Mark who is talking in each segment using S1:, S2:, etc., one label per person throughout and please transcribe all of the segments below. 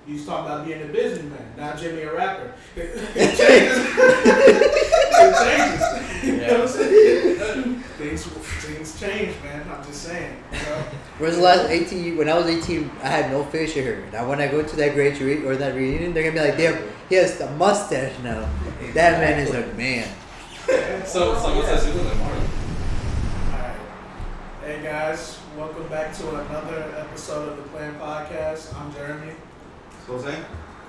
S1: He was talking about being a businessman. Now Jimmy a rapper. It changes. You know what I'm saying? Things change, man. I'm just saying. You know?
S2: Where's the last 18? When I was 18, I had no facial hair. Now when I go to that graduate or that reunion, they're gonna be like, damn, he has a mustache now. That man is a man.
S3: So what's that super like, Mark?
S1: Alright. Hey guys, welcome back to another episode of the Plan Podcast. I'm Jeremy.
S3: Jose?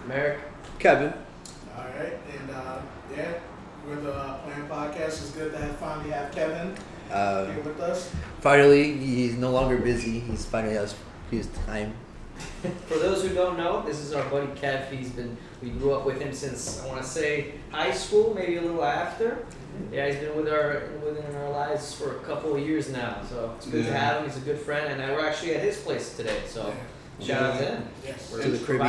S4: Merrick.
S2: Kevin.
S1: Alright, and yeah, we're the Plan Podcast. It's good to finally have Kevin here with us.
S2: Finally, he's no longer busy. He's finally has his time.
S4: For those who don't know, this is our buddy Kev. We grew up with him since I want to say high school, maybe a little after. Yeah, he's been within our lives for a couple of years now. So it's good to have him. He's a good friend, and we're actually at his place today. So shout out to him.
S1: Yes.
S2: To the crib.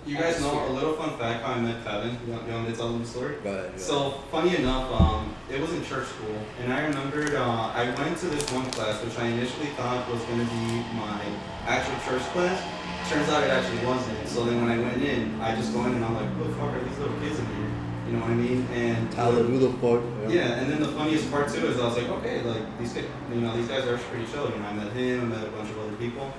S3: You guys know a little fun fact how I met Kevin. You want me to tell them the story?
S2: But
S3: So funny enough, it was in church school, and I remembered I went to this one class which I initially thought was going to be my actual church class. Turns out it actually wasn't. So then when I went in, I just go in and I'm like, who the fuck are these little kids in here? You know what I mean? And
S2: Tyler, who the fuck?
S3: yeah, and then the funniest part too is I was like, okay, like these guys are pretty chill. You know, I met him, I met a bunch of other people.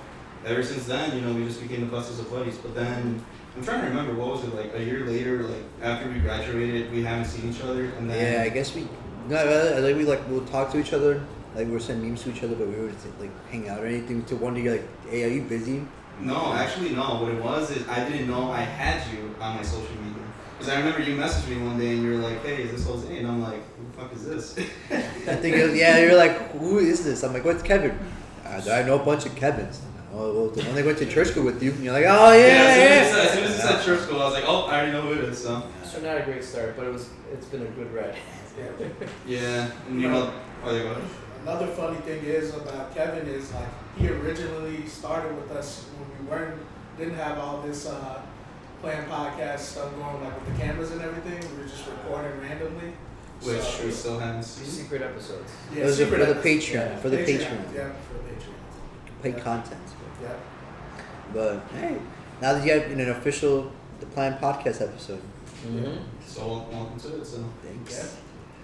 S3: Ever since then, we just became the bestest of buddies. But then I'm trying to remember, what was it, like a year later, like after we graduated, we haven't seen each other, and then
S2: Yeah, I guess we'll talk to each other. Like we'll send memes to each other, but we would like hang out or anything. To one day, you're like, hey, are you busy?
S3: No, actually no. What it was is I didn't know I had you on my social media. Because I remember you messaged me one day and you were like, hey, is this Jose? And I'm like, who the fuck is this?
S2: I think it was, you're like, who is this? I'm like, what's Kevin? I know a bunch of Kevins. Oh, well, the one that went to church school with you. And you're like, oh yeah.
S3: As soon as you said church school, I was like, oh, I already know who it is. So
S4: not a great start, but it's been a good ride.
S3: yeah, and you know, oh, yeah, go ahead.
S1: Another funny thing is about Kevin is like he originally started with us when we didn't have all this Plan Podcast stuff going, like with the cameras and everything. We were just recording randomly.
S3: Which we still haven't seen.
S4: Secret episodes.
S1: Yeah,
S2: Those are for the
S1: episodes.
S2: Patreon.
S1: Yeah,
S2: For the Patreon.
S1: Yeah, for the Patreon.
S2: Paid content.
S1: Yeah.
S2: But hey, now that you have an official The Plan Podcast episode.
S4: Mm-hmm.
S3: So welcome to it. So
S2: Thanks.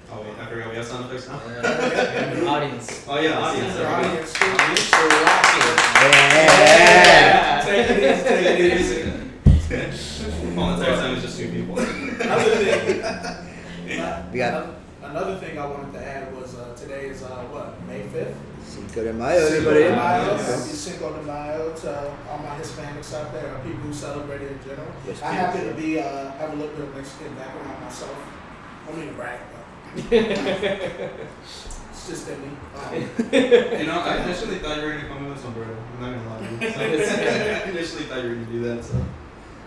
S1: Yeah.
S3: oh wait, I forgot we have sound effects now.
S4: Audience.
S3: Oh yeah, audience.
S1: Our audience too.
S3: Audience.
S4: So rocking.
S2: Yeah.
S1: Take it easy.
S3: All the entire time it's just two people.
S1: Another thing.
S2: We got
S1: Another thing I wanted to add was today is May 5th.
S2: Cinco de Mayo, everybody.
S1: Cinco de Mayo. Happy Cinco de Mayo to all my Hispanics out there, or people who celebrate it in general.
S2: Yes,
S1: I happen to be have a little bit of Mexican background myself. I don't mean to brag, though. It's just in me.
S3: I initially thought you were gonna come in with sombrero. I'm not gonna lie to you. I initially thought you were gonna do that. So.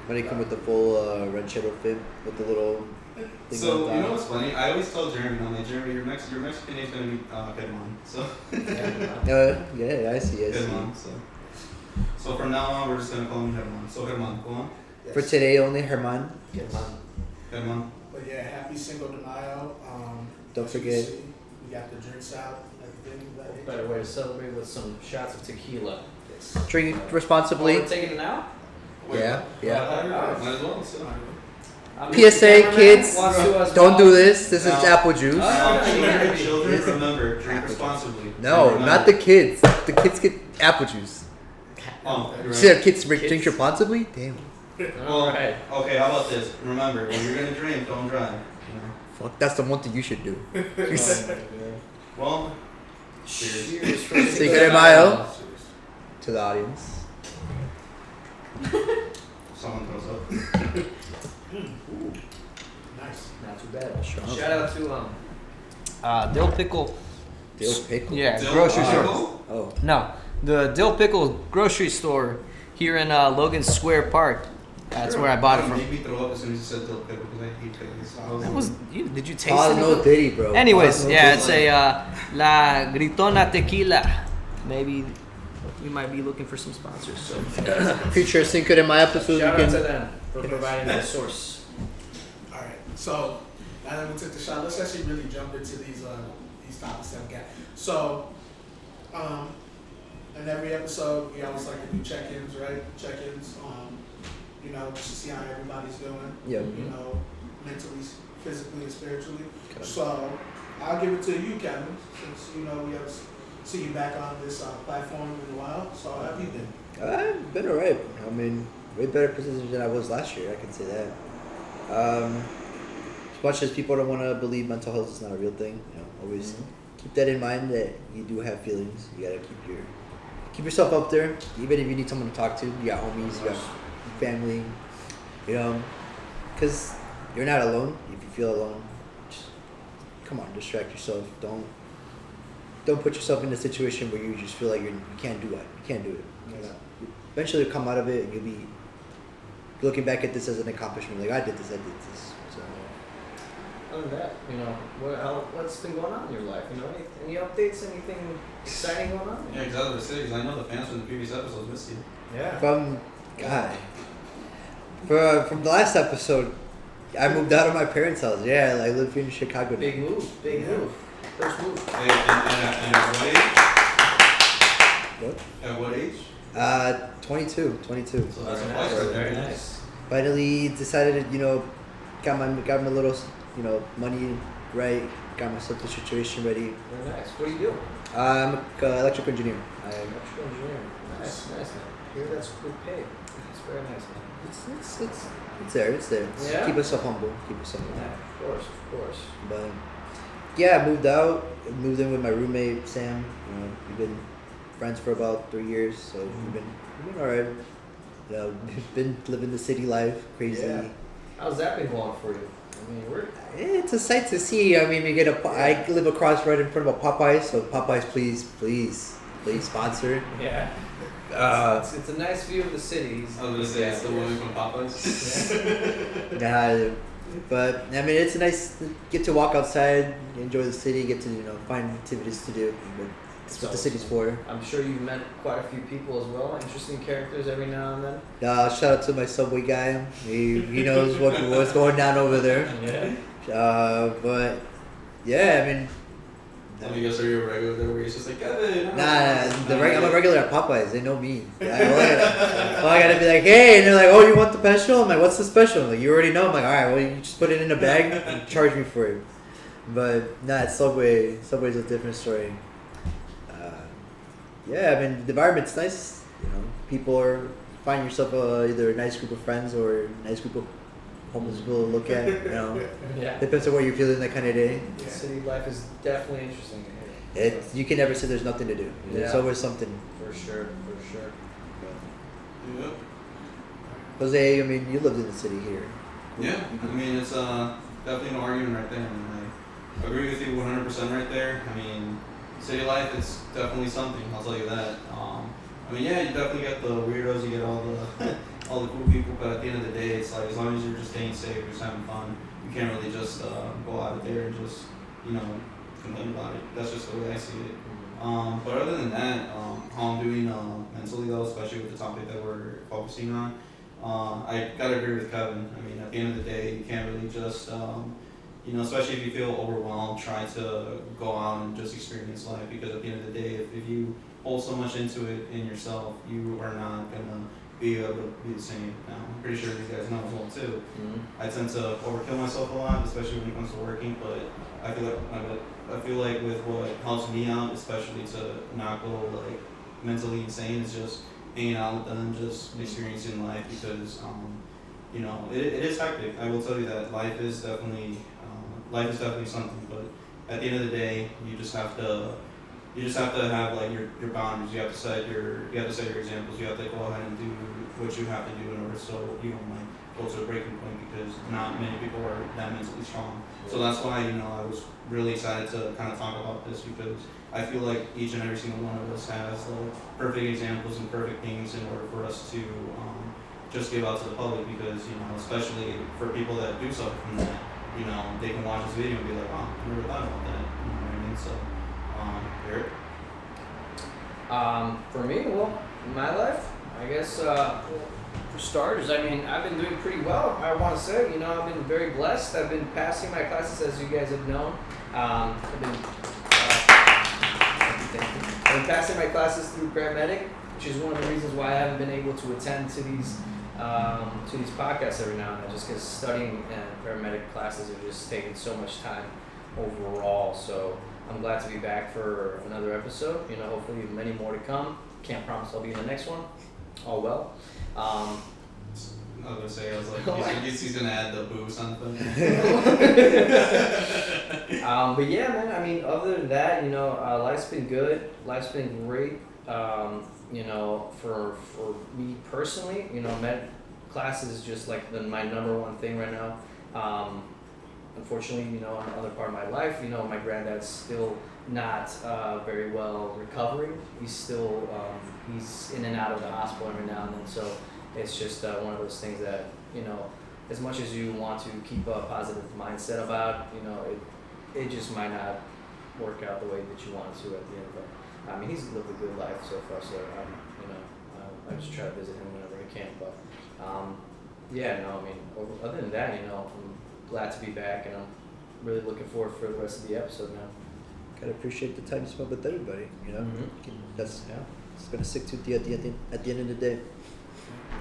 S2: When they come with the full ranchero fit with the little thing
S3: So
S2: on top.
S3: you know what's funny? I always tell Jeremy, I'm like, Jeremy, your Mexican name's gonna be Herman. So
S2: Yeah, I see.
S3: Herman. So from now on, we're just gonna call him Herman. So Herman, go on.
S1: Yes.
S2: For today only, Herman.
S3: Herman.
S1: But yeah, happy Cinco de Mayo.
S2: Don't
S1: as you
S2: forget.
S1: see, we got the drinks out, everything.
S4: Better way to celebrate with some shots of tequila.
S1: Yes.
S2: Drink
S4: Oh,
S2: responsibly.
S4: we're taking it now?
S2: Yeah.
S3: Might as well. So.
S2: PSA, kids, don't do this. This is apple juice.
S3: Children, remember, drink responsibly.
S2: No,
S3: Remember.
S2: not the kids. The kids get apple juice.
S3: Oh, you're
S2: See,
S3: right.
S2: kids drink responsibly? Damn.
S3: Well,
S4: Alright.
S3: okay, how about this? Remember, when you're gonna drink, don't drive.
S2: Fuck, that's the one thing you should do.
S3: Well,
S4: Cheers for
S2: Cinco de Mayo. To the audience.
S3: someone throws up.
S1: Nice.
S4: Not too bad.
S2: Strong.
S4: Shout out to Dill Pickle.
S2: Dill pickle?
S4: Yeah,
S3: Dill
S4: grocery store.
S3: Pickle?
S2: Oh.
S4: No, the Dill Pickle grocery store here in Logan Square Park. That's where I bought it
S3: It
S4: from.
S3: made me throw up as soon as you said dill pickle because I hate pickles.
S4: That was. Did you taste
S2: Pause
S4: it?
S2: no diddy, bro.
S4: Anyways,
S2: Pause no
S4: yeah,
S2: diddy.
S4: it's a La Gritona Tequila. Maybe we might be looking for some sponsors. So
S2: Future Cinco de Mayo episode.
S4: shout
S2: we
S4: out
S2: can.
S4: to them for providing the source.
S1: All right. So now that we took the shot, let's actually really jump into these topics that we got. So, in every episode, we always like to do check-ins, right? Check-ins. just to see how everybody's doing.
S2: Yeah.
S1: Mentally, physically, and spiritually.
S2: Okay.
S1: So I'll give it to you, Kevin, since we have see you back on this platform in a while. So how have you been?
S2: I've been alright. I mean, way better position than I was last year. I can say that. As much as people don't want to believe mental health is not a real thing, always keep that in mind that you do have feelings. You gotta keep yourself up there, even if you need someone to talk to. You got homies, you got family, because you're not alone. If you feel alone, just come on, distract yourself. Don't put yourself in a situation where you just feel like you can't do it. You can't do it. Eventually you'll come out of it and you'll be looking back at this as an accomplishment. Like, I did this. So
S4: Other than that, what's been going on in your life? Any updates? Anything exciting going on?
S3: Yeah, exactly. Because I know the fans from the previous episodes missed you.
S4: Yeah.
S2: from the last episode, I moved out of my parents' house. Yeah, I live here in Chicago now.
S4: Big move. First move.
S3: And at what age?
S2: What?
S3: At what age?
S2: 22.
S3: So that's
S4: Very
S3: a
S4: nice.
S3: pleasure.
S4: Very nice.
S2: Finally decided to, got my little, money right, got myself the situation ready.
S4: Very nice. What do you do?
S2: I'm an electrical engineer.
S4: Electrical engineering. Nice, man. Here, that's good pay. It's very nice, man.
S2: It's there.
S4: Yeah?
S2: Keep yourself humble.
S4: Yeah, of course.
S2: But yeah, I moved out. Moved in with my roommate Sam. We've been friends for about 3 years, so we've been alright. Been living the city life, crazy.
S4: Yeah. How's that been going for you?
S2: It's a sight to see. I mean, I live right in front of a Popeyes, so Popeyes, please sponsor.
S4: Yeah. It's a nice view of the city.
S3: I was gonna say it's the woman from Popeyes.
S2: Yeah, but I mean, it's nice to get to walk outside, enjoy the city, get to find activities to do. But that's what the city's for.
S4: I'm sure you've met quite a few people as well, interesting characters every now and then.
S2: Shout out to my Subway guy. He knows what's going down over there.
S4: Yeah.
S2: But yeah, I mean.
S3: Let me guess, are you a regular there where he's just like, Kevin?
S2: Nah, I'm a regular at Popeyes. They know me. I gotta be like, hey, and they're like, oh, you want the special? I'm like, what's the special? I'm like, you already know. I'm like, all right, well, you just put it in a bag and charge me for it. But nah, it's Subway. Subway's a different story. Yeah, I mean, the environment's nice. People find yourself either a nice group of friends or a nice group of homeless people to look at.
S4: Yeah.
S2: Depends on what you're feeling that kind of day.
S4: Yeah. City life is definitely interesting to hear.
S2: You can never say there's nothing to do. There's always something.
S4: For sure.
S3: Yeah.
S2: Jose, I mean, you lived in the city here.
S3: Yeah, I mean, it's definitely no argument right there. I mean, I agree with you 100% right there. I mean, city life is definitely something, I'll tell you that. I mean, yeah, you definitely get the weirdos, you get all the all the cool people, but at the end of the day, it's like, as long as you're just staying safe, you're just having fun, you can't really just go out there and just, complain about it. That's just the way I see it. But other than that, how I'm doing mentally though, especially with the topic that we're focusing on, I gotta agree with Kevin. I mean, at the end of the day, you can't really just, especially if you feel overwhelmed, try to go out and just experience life, because at the end of the day, if you hold so much into it in yourself, you are not gonna be able to be the same. I'm pretty sure these guys know as well too.
S4: Mm-hmm.
S3: I tend to overkill myself a lot, especially when it comes to working, but I feel like with what helps me out, especially to not go like mentally insane, is just hanging out with them, just experiencing life, because it is hectic. I will tell you that life is definitely something, but at the end of the day, you just have to have like your boundaries. You have to set your examples. You have to go ahead and do what you have to do in order so you don't like go to a breaking point, because not many people are that mentally strong. So that's why I was really excited to kind of talk about this, because I feel like each and every single one of us has like perfect examples and perfect things in order for us to just give out to the public, because especially for people that do suffer from that, they can watch this video and be like, oh, I never thought about that. You know what I mean? So, Eric?
S4: For me, well, in my life, I guess, for starters, I mean, I've been doing pretty well. I want to say, I've been very blessed. I've been passing my classes, as you guys have known. I've been passing my classes through paramedic, which is one of the reasons why I haven't been able to attend to these to these podcasts every now and then, just because studying and paramedic classes are just taking so much time overall. So I'm glad to be back for another episode. Hopefully many more to come. Can't promise I'll be in the next one. All well.
S3: I was gonna say, I was like, he's gonna add the boo something.
S4: But yeah, man. I mean, other than that, life's been good. Life's been great. For me personally, med class is just like my number one thing right now. Unfortunately, in another part of my life, my granddad's still not very well recovering. He's still he's in and out of the hospital every now and then. So it's just one of those things that as much as you want to keep a positive mindset about, it just might not work out the way that you want it to at the end of it. I mean, he's lived a good life so far, so I just try to visit him whenever I can. But other than that, I'm glad to be back, and I'm really looking forward for the rest of the episode now.
S2: Gotta appreciate the time you spent with everybody.
S4: Mm-hmm.
S2: That's it's gonna stick to you at the end of the day.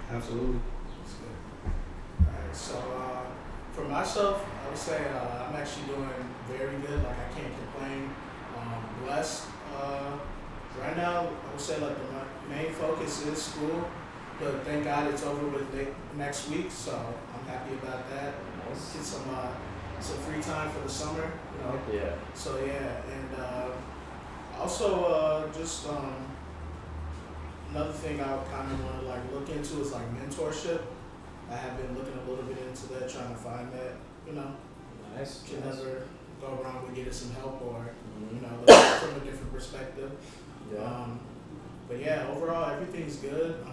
S3: Absolutely.
S1: That's good. Alright, so for myself, I would say I'm actually doing very good. Like, I can't complain. Blessed. Right now, I would say like my main focus is school, but thank God it's over with next week, so I'm happy about that.
S4: Nice.
S1: Get some free time for the summer.
S4: Yeah.
S1: So yeah, and also just another thing I kind of want to like look into is like mentorship. I have been looking a little bit into that, trying to find that.
S4: Nice.
S1: Can never go wrong with getting some help or
S4: Mm-hmm.
S1: look at it from a different perspective.
S4: Yeah.
S1: But yeah, overall everything's good.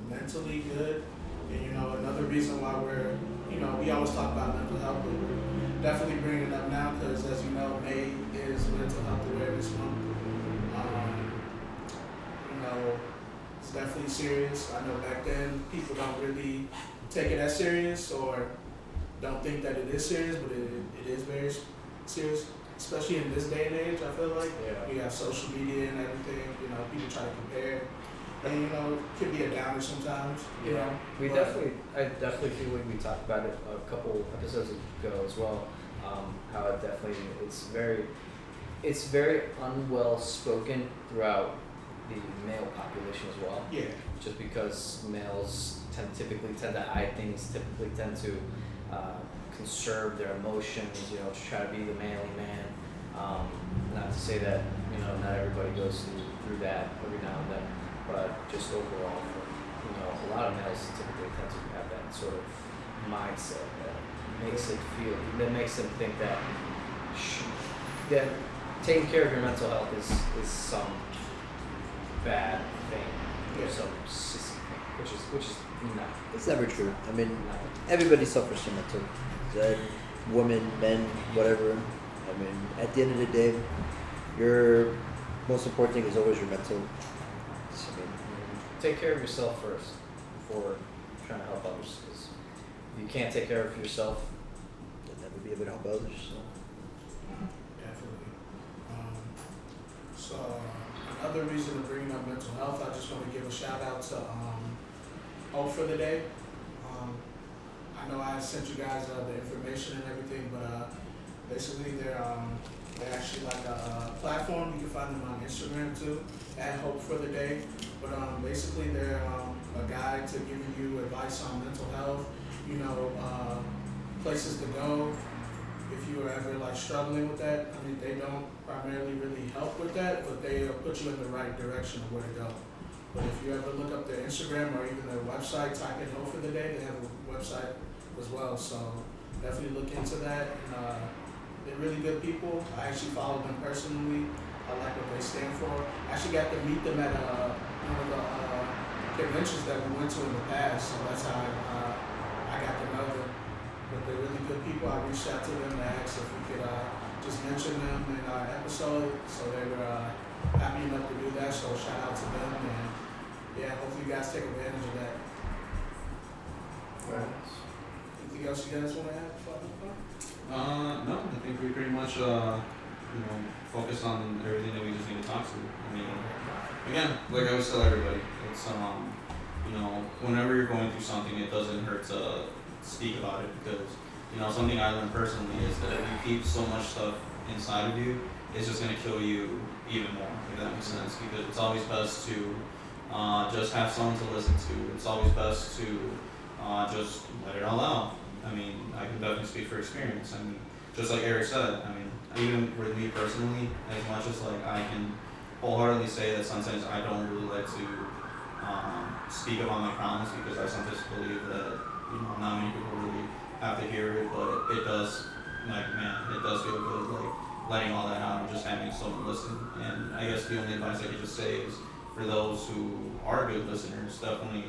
S1: Mentally good, and another reason why we're we always talk about mental health, but we're definitely bringing it up now because, as you know, May is Mental Health Awareness Month. It's definitely serious. I know back then people don't really take it as serious or don't think that it is serious, but it is very serious, especially in this day and age. I feel like you have social media and everything. People try to compare, and it can be a downer sometimes.
S4: I definitely feel like we talked about it a couple episodes ago as well. How it's very unwell spoken throughout the male population as well.
S1: Yeah.
S4: Just because males typically tend to hide things, typically tend to conserve their emotions, to try to be the manly man. Not to say that, not everybody goes through that every now and then, but just overall, a lot of males typically tend to have that sort of mindset that makes them think that taking care of your mental health is some bad thing or some sissy thing, which is not.
S2: It's never true. I mean, everybody suffers from mental. Women, men, whatever. I mean, at the end of the day, your most important thing is always your mental.
S4: Take care of yourself first before trying to help others. Because if you can't take care of yourself,
S2: you'll never be able to help others.
S1: Definitely. So another reason to bring up mental health, I just want to give a shout out to Hope for the Day. I know I sent you guys the information and everything, but basically they're actually like a platform. You can find them on Instagram too, at Hope for the Day. But basically they're a guide to giving you advice on mental health, places to go if you are ever like struggling with that. I mean, they don't primarily really help with that, but they put you in the right direction of where to go. But if you ever look up their Instagram or even their website, type in Hope for the Day, they have a website as well. So definitely look into that. And, they're really good people. I actually follow them personally. I like what they stand for. I actually got to meet them at one of the conventions that we went to in the past, so that's how I got to know them. But they're really good people. I reached out to them and asked if we could just mention them in our episode, so they were happy enough to do that, so shout out to them, and yeah, hopefully you guys take advantage of that.
S4: Right.
S1: Anything else you guys want to add before I move on?
S3: No, I think we pretty much, focus on everything that we just need to talk to. I mean, again, like I always tell everybody, it's, whenever you're going through something, it doesn't hurt to speak about it because, something I learned personally is that if you keep so much stuff inside of you, it's just going to kill you even more, if that makes sense. Because it's always best to just have someone to listen to. It's always best to just let it all out. I mean, I can definitely speak for experience. I mean, just like Eric said, I mean, even with me personally, as much as like I can wholeheartedly say that sometimes I don't really like to speak about my problems because I sometimes believe that not many people really have to hear it, but it does, like, man, it does feel good, like letting all that out and just having someone listen. And I guess the only advice I could just say is for those who are good listeners, definitely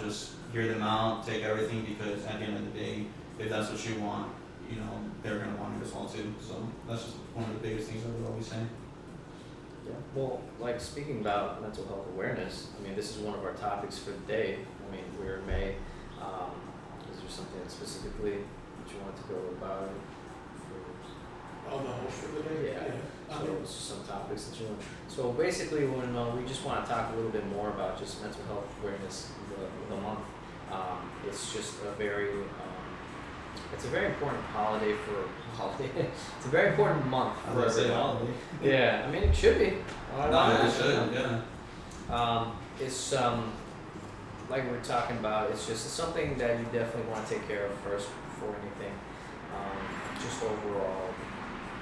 S3: just hear them out, take everything, because at the end of the day, if that's what you want, they're gonna want it as well too. So that's just one of the biggest things I would always say.
S4: Yeah. Well, like speaking about mental health awareness, I mean, this is one of our topics for the day. I mean, we're in May. Is there something specifically that you want to go about?
S1: Oh, the host for the day?
S4: Yeah. So some topics that you want. So basically, when we just want to talk a little bit more about just mental health awareness the month. It's just it's a very important holiday for holiday. It's a very important month for everyone. Yeah, I mean it should be.
S3: No, it should. Yeah.
S4: It's like we were talking about. It's something that you definitely want to take care of first before anything. Just overall,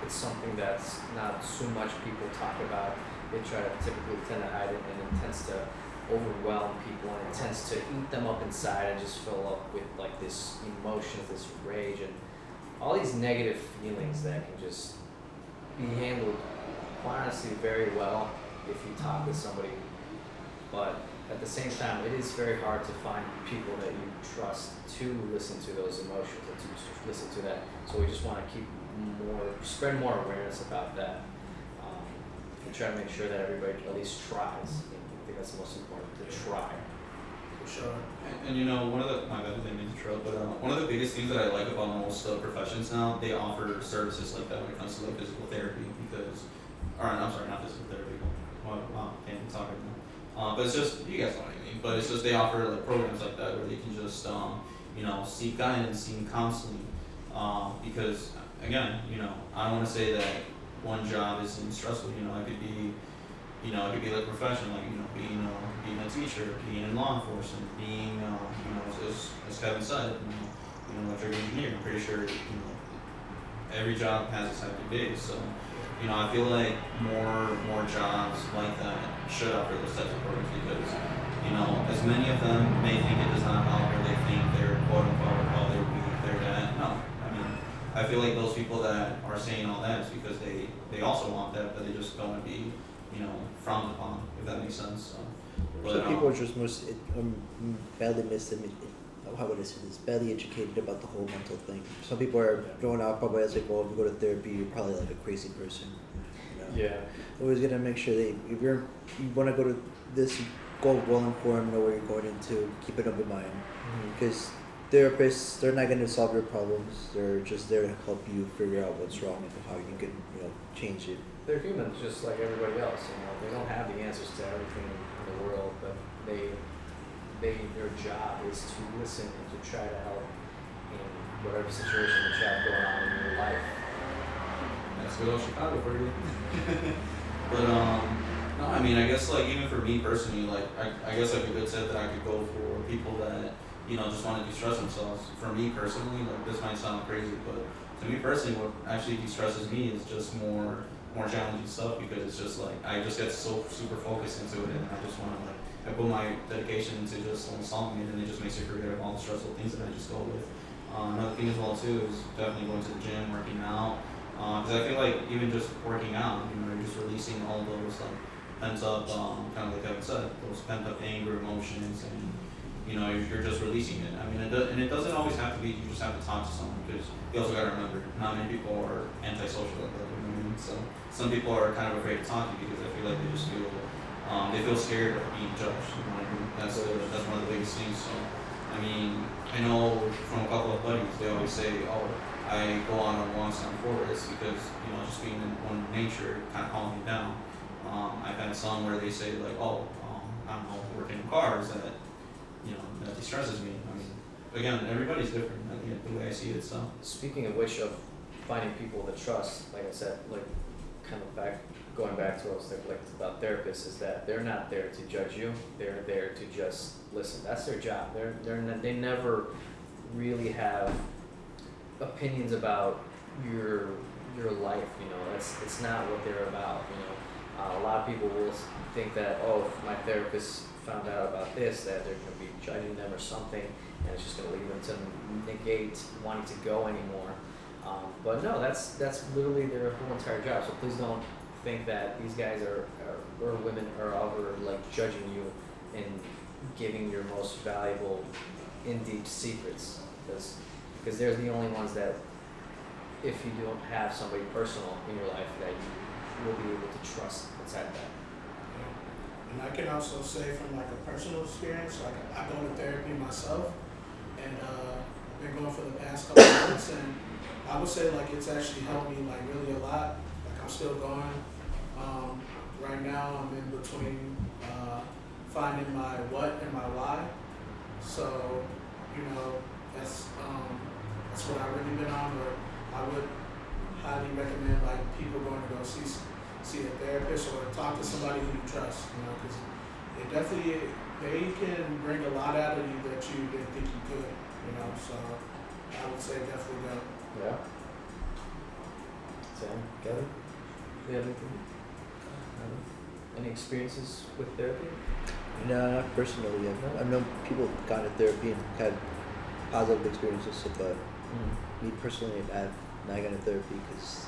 S4: it's something that's not so much people talk about. They typically tend to hide it, and it tends to overwhelm people, and it tends to eat them up inside and just fill up with like this emotion, this rage, and all these negative feelings that can just be handled, quite honestly, very well if you talk with somebody. But at the same time, it is very hard to find people that you trust to listen to those emotions and to listen to that. So we just want to spread more awareness about that, and try to make sure that everybody at least tries. I think that's the most important, to try.
S1: For sure.
S3: And one of the, my bad, I didn't mean to interrupt, but one of the biggest things that I like about most professions now, they offer services like that when it comes to like physical therapy, I'm sorry, not physical therapy. Wow, can't even talk right now. But it's just, you guys know what I mean. But it's just they offer like programs like that where they can just seek guidance, seek counseling, because again, I don't want to say that one job isn't stressful. It could be. It could be like profession, like being a teacher, being in law enforcement, being as Kevin said, electrical engineer. I'm pretty sure every job has its happy days. So I feel like more jobs like that should offer those types of programs because as many of them may think it does not help or they think they're quote unquote they're weak, they're that. No, I mean I feel like those people that are saying all that is because they also want that, but they just don't want to be frowned upon, if that makes sense.
S2: So people are just badly how would I say this? Badly educated about the whole mental thing. Some people are thrown out probably as like, well, if you go to therapy, you're probably like a crazy person.
S4: Yeah.
S2: Always gonna make sure that if you want to go to this, go well informed, know where you're going into, keep an open mind, because therapists, they're not gonna solve your problems. They're just there to help you figure out what's wrong and how you can change it.
S4: They're humans just like everybody else. They don't have the answers to everything in the world, but their job is to listen and to try to help in whatever situation that you have going on in your life.
S3: That's good old Chicago for you. But no, I mean I guess like even for me personally, like I guess like a good tip that I could go for people that just want to de-stress themselves. For me personally, like this might sound crazy, but to me personally, what actually de-stresses me is just more challenging stuff because it's just like I just get so super focused into it and I just want to like I put my dedication into just solving it and it just makes you forget all the stressful things that I just go with. Another thing as well too is definitely going to the gym, working out, because I feel like even just working out, you're just releasing all those like pent up, kind of like Kevin said, those pent up anger, emotions, and you're just releasing it. I mean, it doesn't always have to be you just have to talk to someone because you also got to remember not many people are antisocial like that. So some people are kind of afraid to talk to you because I feel like they just feel scared of being judged. That's one of the biggest things. So I mean, I know from a couple of buddies they always say, oh, I go on walks on forests because just being in one nature kind of calms me down. I've had some where they say like, oh, I don't know, working in cars that that de-stresses me. I mean, again, everybody's different. I think the way I see it. So
S4: Speaking of which, of finding people to trust, like I said, like kind of going back to what I was like about therapists, is that they're not there to judge you. They're there to just listen. That's their job. They never really have opinions about your life. You know, it's not what they're about. You know, a lot of people will think that, oh, if my therapist found out about this, that they're going to be judging them or something, and it's just going to lead them to negate wanting to go anymore. But no, that's literally their whole entire job. So please don't think that these guys or women are ever like judging you and giving your most valuable in deep secrets, because they're the only ones that, if you don't have somebody personal in your life, that you will be able to trust inside that.
S1: And I can also say from like a personal experience, like I go to therapy myself, and I've been going for the past couple of months, and I would say like it's actually helped me like really a lot. Like I'm still going. Right now I'm in between finding my what and my why. So, you know, that's what I've really been on. But I would highly recommend like people going to go see a therapist or talk to somebody who you trust. You know, because they can bring a lot out of you that you didn't think you could. You know, so I would say definitely go.
S4: Yeah. Sam, Kevin, do you have anything? Any experiences with therapy?
S2: No, not personally. I've known people who've gone to therapy and had positive experiences, but me personally, I've not gone to therapy because.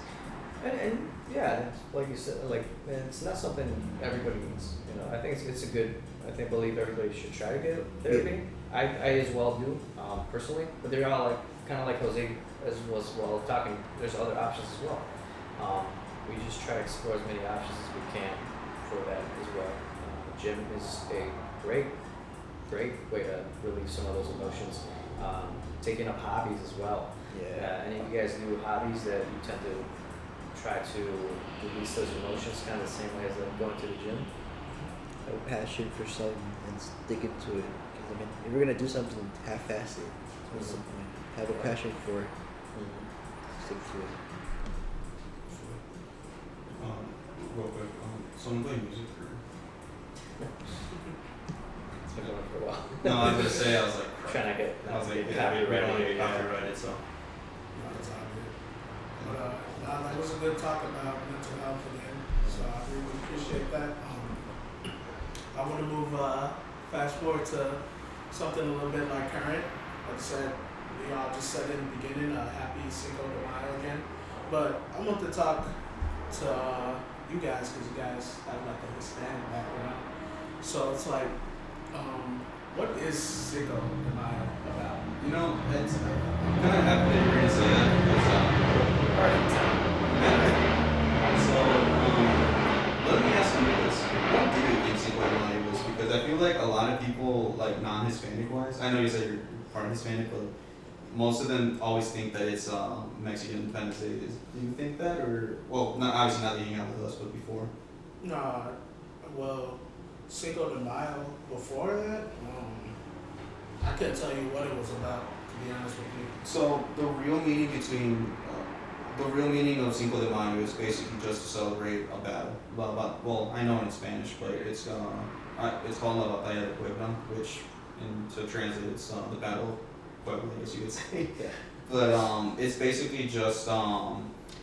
S4: And yeah, like you said, like it's not something everybody needs. You know, I think it's a good. I believe everybody should try to get therapy. Yeah. I as well do personally, but they're all like kind of like Jose as was well talking. There's other options as well. We just try to explore as many options as we can for that as well. Gym is a great way to release some of those emotions. Taking up hobbies as well.
S2: Yeah.
S4: Any of you guys do hobbies that you tend to try to release those emotions kind of the same way as like going to the gym?
S2: Have a passion for something and sticking to it. Because I mean, if we're gonna do something half-assed, what's the point? Have a passion for it. Stick to it.
S3: Real quick, so I'm playing music for.
S4: It's been going for a while.
S3: No, I was gonna say I was like
S4: Trying to get.
S3: I was like,
S4: copyrighted.
S3: copyrighted, so.
S1: No, it's all good. But it was a good talk about mental health again, so I really appreciate that. I want to move fast forward to something a little bit like current. Like I said, we all just said in the beginning, happy Cinco de Mayo again. But I want to talk to you guys, because you guys have like a Hispanic background. So it's like, what is Cinco de Mayo about?
S3: You know, it's I'm kind of happy that you're gonna say that because so let me ask you this: what do you think Cinco de Mayo is? Because I feel like a lot of people, like non-Hispanic wise, I know you said you're part Hispanic, but most of them always think that it's Mexican Independence Day. Do you think that, or well, not obviously not that you hang out with us, but before?
S1: No, well, Cinco de Mayo before that, I couldn't tell you what it was about, to be honest with you.
S3: So the real meaning of Cinco de Mayo is basically just to celebrate a battle. Well, I know in Spanish, but it's called La Batalla de Puebla, which to translate it's the Battle of Puebla, I guess you could say.
S4: Yeah.
S3: But it's basically just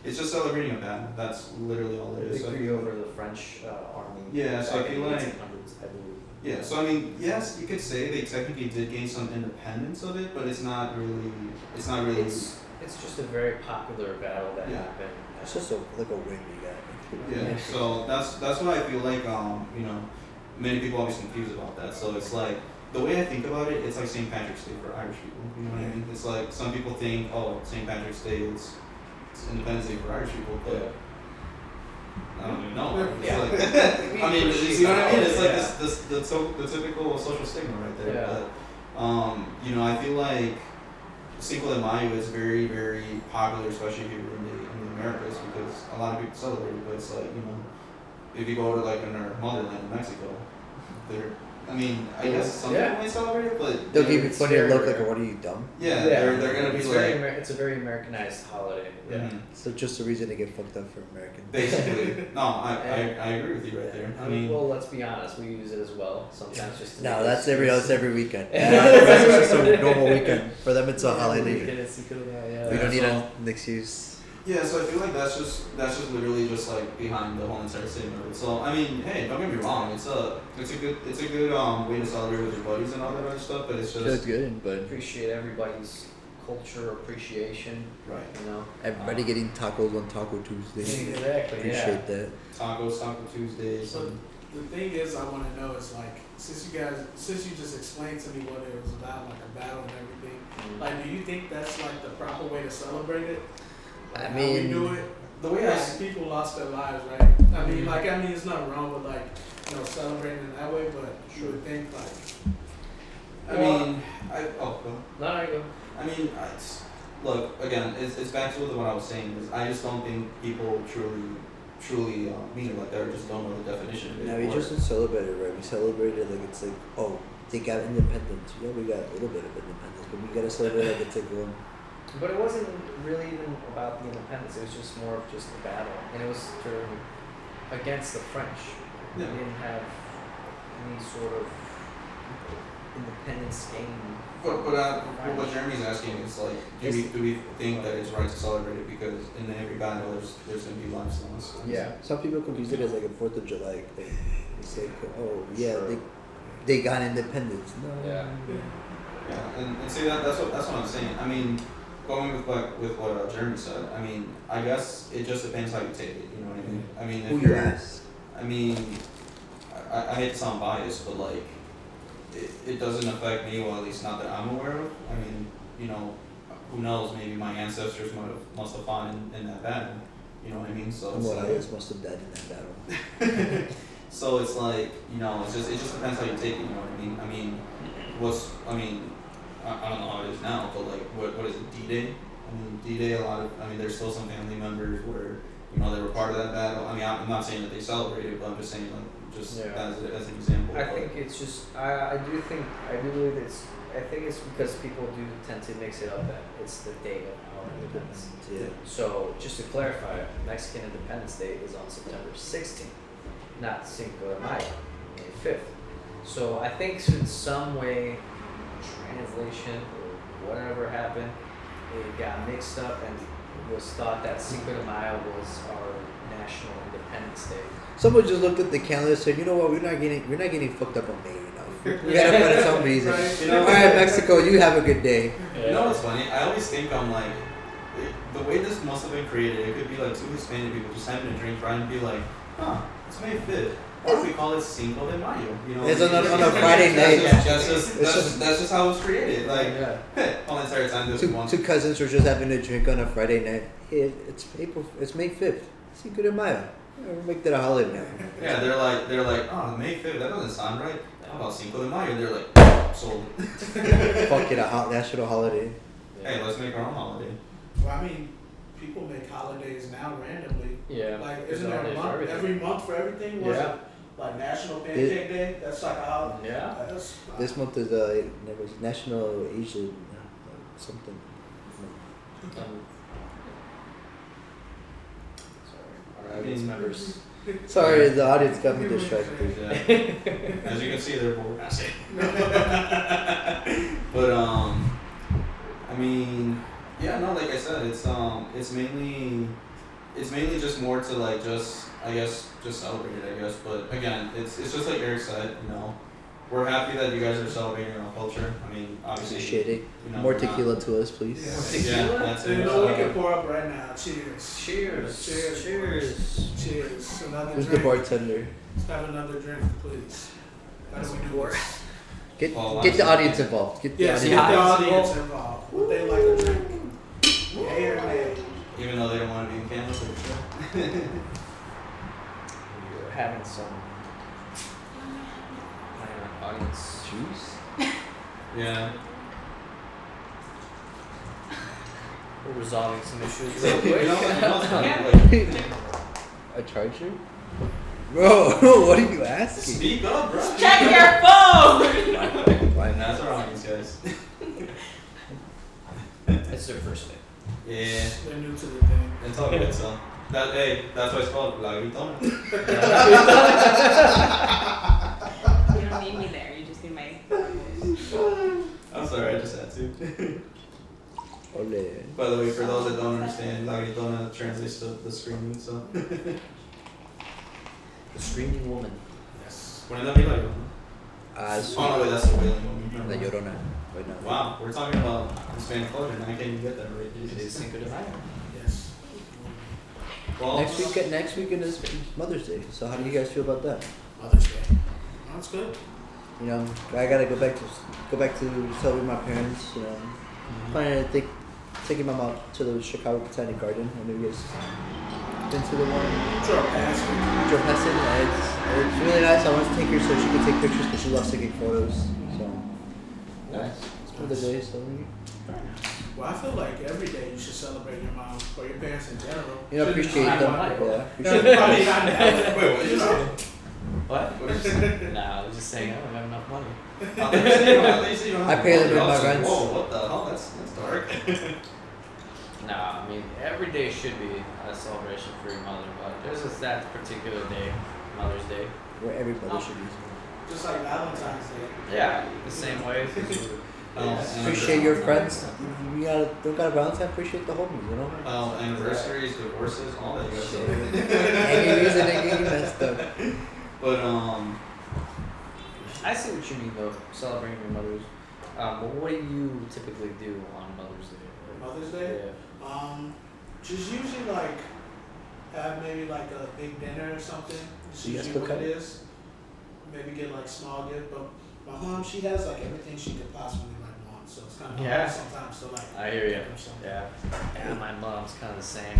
S3: it's just celebrating a battle. That's literally all it is.
S4: Victory over the French army.
S3: Yeah, so I
S4: back in
S3: feel
S4: the
S3: like
S4: 1800s, I believe.
S3: yeah. So I mean, yes, you could say they technically did gain some independence of it, but it's not really.
S4: It's just a very popular battle that
S3: Yeah.
S4: happened.
S2: It's just like a win we got.
S3: Yeah. So that's what I feel like. You know, many people always confused about that. So it's like the way I think about it, it's like St. Patrick's Day for Irish people. You know what I mean? It's like some people think, oh, St. Patrick's Day is Independence Day for Irish people, but I don't even know. It's
S4: Yeah.
S3: like, I mean, you see what I mean? It's like
S4: Yeah.
S3: the typical social stigma right there.
S4: Yeah.
S3: But, you know, I feel like Cinco de Mayo is very, very popular, especially here in the Americas, because a lot of people celebrate it. But it's like, you know, if you go to like in our motherland, Mexico, they're I mean, I guess some people may celebrate it, but
S2: They'll give you
S4: it's
S2: funny
S4: very
S2: look like,
S4: rare.
S2: what are you, dumb?
S3: yeah, they're gonna be
S4: it's
S3: like,
S4: it's a very Americanized holiday. Yeah.
S3: mhm.
S2: So just a reason to get fucked up for Americans.
S3: Basically, no, I agree with you right there. I mean,
S4: well, let's be honest, we use it as well. Sometimes just. To
S2: No,
S4: make
S2: that's
S4: excuses.
S2: every weekend.
S4: Yeah.
S2: That's just a normal weekend. For them, it's a holiday.
S4: Yeah.
S2: We don't need
S3: So-
S2: an excuse.
S3: yeah, so I feel like that's just literally just like behind the whole entire statement of it. So I mean, hey, don't get me wrong, it's a good way to celebrate with your buddies and all that other stuff, but it's just
S2: Feels good, but
S4: Appreciate everybody's culture appreciation.
S3: right.
S4: You know.
S2: everybody getting tacos on Taco Tuesday.
S4: Exactly.
S2: Appreciate that.
S3: Tacos, Taco Tuesdays.
S1: So the thing is, I want to know is like, since you just explained to me what it was about, like a battle and everything, like, do you think that's like the proper way to celebrate it? Like,
S2: I
S1: how
S2: mean,
S1: we do it.
S3: The way I
S1: Like, people lost their lives, right? I mean, there's nothing wrong with like, celebrating in that way, but you would think like,
S3: I mean, go.
S4: No, I go.
S3: I mean, look again. It's back to what I was saying. Is I just don't think people truly mean it like that, or just don't know the definition of it.
S2: no, we
S3: or-
S2: just don't celebrate it, right? We celebrate it like it's like, oh, they got independence. Yeah, we got a little bit of independence, but we gotta celebrate like it's like,
S4: But it wasn't really even about the independence. It was just more of just the battle, and it was against the French.
S3: Yeah.
S4: We didn't have any sort of independence game.
S3: But what Jeremy's asking is like, do we think that it's right to celebrate it because in every battle there's gonna be lives lost?
S4: Yeah.
S2: some people confuse it as like a 4th of July thing. It's like, oh yeah,
S4: True.
S2: they got independence. No.
S4: Yeah.
S3: Yeah, and see that's what I'm saying. I mean, going with what Jeremy said. I mean, I guess it just depends how you take it. You know what I mean? I mean,
S2: Who
S3: if
S2: you
S3: you're,
S2: ask?
S3: I mean, I hate to sound biased, but like, it doesn't affect me. Well, at least not that I'm aware of. I mean, who knows? Maybe my ancestors must have fought in that battle. You know what I mean? So it's
S2: Well,
S3: like,
S2: others must have died in that battle.
S3: so it's like, it just depends how you take it. You know what I mean? I mean, I don't know how it is now, but like, what is it, D-Day? I mean, D-Day, there's still some family members where, they were part of that battle. I mean, I'm not saying that they celebrated, but I'm just saying, like, just
S4: Yeah.
S3: as an example.
S4: I think it's just I do believe I think it's because people do tend to mix it up that it's the day of our independence.
S2: Yeah.
S4: So just to clarify, Mexican Independence Day is on September 16th, not Cinco de Mayo, May 5th. So I think in some way, translation or whatever happened, it got mixed up and it was thought that Cinco de Mayo was our national Independence Day.
S2: Someone just looked at the calendar and said, you know what, we're not getting fucked up on May enough. We gotta find some reason.
S1: Right.
S2: Alright, Mexico, you have a good day.
S3: You know what's funny? I always think I'm like, the way this must have been created, it could be like two Hispanic people just having a drink, trying to be like, it's May 5th. Why don't we call it Cinco de Mayo?
S2: It's on a Friday night.
S3: That's just how it was created. Like,
S4: Yeah.
S3: all the entire time, this one.
S2: Two cousins were just having a drink on a Friday night. Hey, it's May 5th. Cinco de Mayo. Yeah, we'll make that a holiday now.
S3: Yeah, they're like, oh, May 5th, that doesn't sound right. How about Cinco de Mayo? They're like, sold.
S2: Fuck it, a national holiday.
S3: Hey, let's make our own holiday.
S1: well, I mean, people make holidays now randomly.
S4: Yeah.
S1: Like,
S4: There's
S1: isn't
S4: a
S1: there a
S4: holiday for
S1: month
S4: everything.
S1: every month for everything? Was
S4: Yeah.
S1: it like National Pancake Day? That's like a holiday.
S4: Yeah.
S1: That's,
S2: This month is National Asian something.
S4: Sorry, our audience members.
S2: Sorry, the audience got me distracted.
S3: Yeah. As you can see, they're bored. But I mean, yeah, no, like I said, it's mainly just more to like just celebrate it, I guess. But again, it's just like Eric said, we're happy that you guys are celebrating our culture. I mean, obviously,
S2: Appreciate it.
S3: you know,
S2: More
S3: we're not-
S2: tequila to us, please.
S1: Yeah.
S3: Yeah, that's it.
S1: we can pour up right now. Cheers.
S4: Cheers.
S1: Cheers.
S4: Cheers.
S1: Cheers. Another
S2: Who's the
S1: drink.
S2: bartender?
S1: Let's have another drink, please. How do we do this?
S2: Get
S3: Well,
S2: get the
S3: honestly,
S2: audience involved. Get the
S1: Yes,
S2: audience.
S1: get the
S4: Yeah.
S1: audience involved. Would they like a drink? Yay or nay?
S3: Even though they don't want to be in Canada.
S4: We're having some audience
S2: Juice?
S3: Yeah.
S4: We're resolving some issues
S3: You
S4: real quick.
S3: know what's funny? Like,
S2: A charger? Bro, what are you asking?
S3: Speak up, bro.
S4: Check your phone!
S2: Why?
S3: That's our audience, guys.
S4: It's their first day.
S3: Yeah,
S1: They're new to the thing.
S3: it's all good, so. That's why it's called La Gritona.
S5: You don't need me there. You just need my.
S3: I'm sorry, I just had to.
S2: Ole.
S3: By the way, for those that don't understand, La Gritona translates to the screaming, so.
S4: The screaming woman.
S1: Yes.
S3: Wouldn't that be like?
S2: As
S3: Oh no, wait, that's the wailing woman.
S2: La Llorona. Right now.
S3: Wow, we're talking about Hispanic culture, and I can't even get that right.
S4: It is Cinco de Mayo.
S1: Yes.
S3: Well,
S2: Next weekend is Mother's Day. So how do you guys feel about that?
S1: Mother's Day. That's good.
S2: You know, I gotta go back to celebrate my parents. You know, planning to taking my mom to the Chicago Botanic Garden. I know you guys been to the one.
S1: Sure, Pastor.
S2: Joe Pessin. It's really nice. I want to take her so she can take pictures because she loves taking photos. So
S4: Nice.
S2: it's Mother's Day. So
S1: Well, I feel like every day you should celebrate your mom or your parents in general.
S2: you know, appreciate
S1: Shouldn't
S2: them.
S1: just be one.
S2: Yeah,
S1: I
S2: appreciate
S1: mean, not that.
S3: wait, what did you say?
S4: What?
S3: What did you say?
S4: Nah, I was just saying I don't have enough money.
S2: I pay them in my rents.
S3: Whoa, what the hell? That's dark.
S4: Nah, I mean, every day should be a celebration for your mother, but there's just that particular day, Mother's Day.
S2: where everybody should be.
S1: Just like Valentine's Day.
S4: Yeah, the same way.
S2: Appreciate your friends. You don't got a Valentine. Appreciate the homies. You know.
S3: Anniversaries, divorces, all that. You gotta
S2: Shit.
S3: celebrate.
S2: Any reason they get you messed up.
S3: But
S4: I see what you mean though, celebrating your mother's. But what do you typically do on Mother's Day?
S1: Mother's Day?
S4: Yeah.
S1: Just usually like have maybe like a big dinner or something. It's
S2: You guys
S1: usually
S2: cook
S1: what it
S2: up?
S1: is. Maybe get like small gift, but my mom, she has like everything she could possibly like want, so it's kind of
S4: Yeah.
S1: hard sometimes to like.
S4: I hear you.
S1: or something.
S4: Yeah, my mom's kind of the same.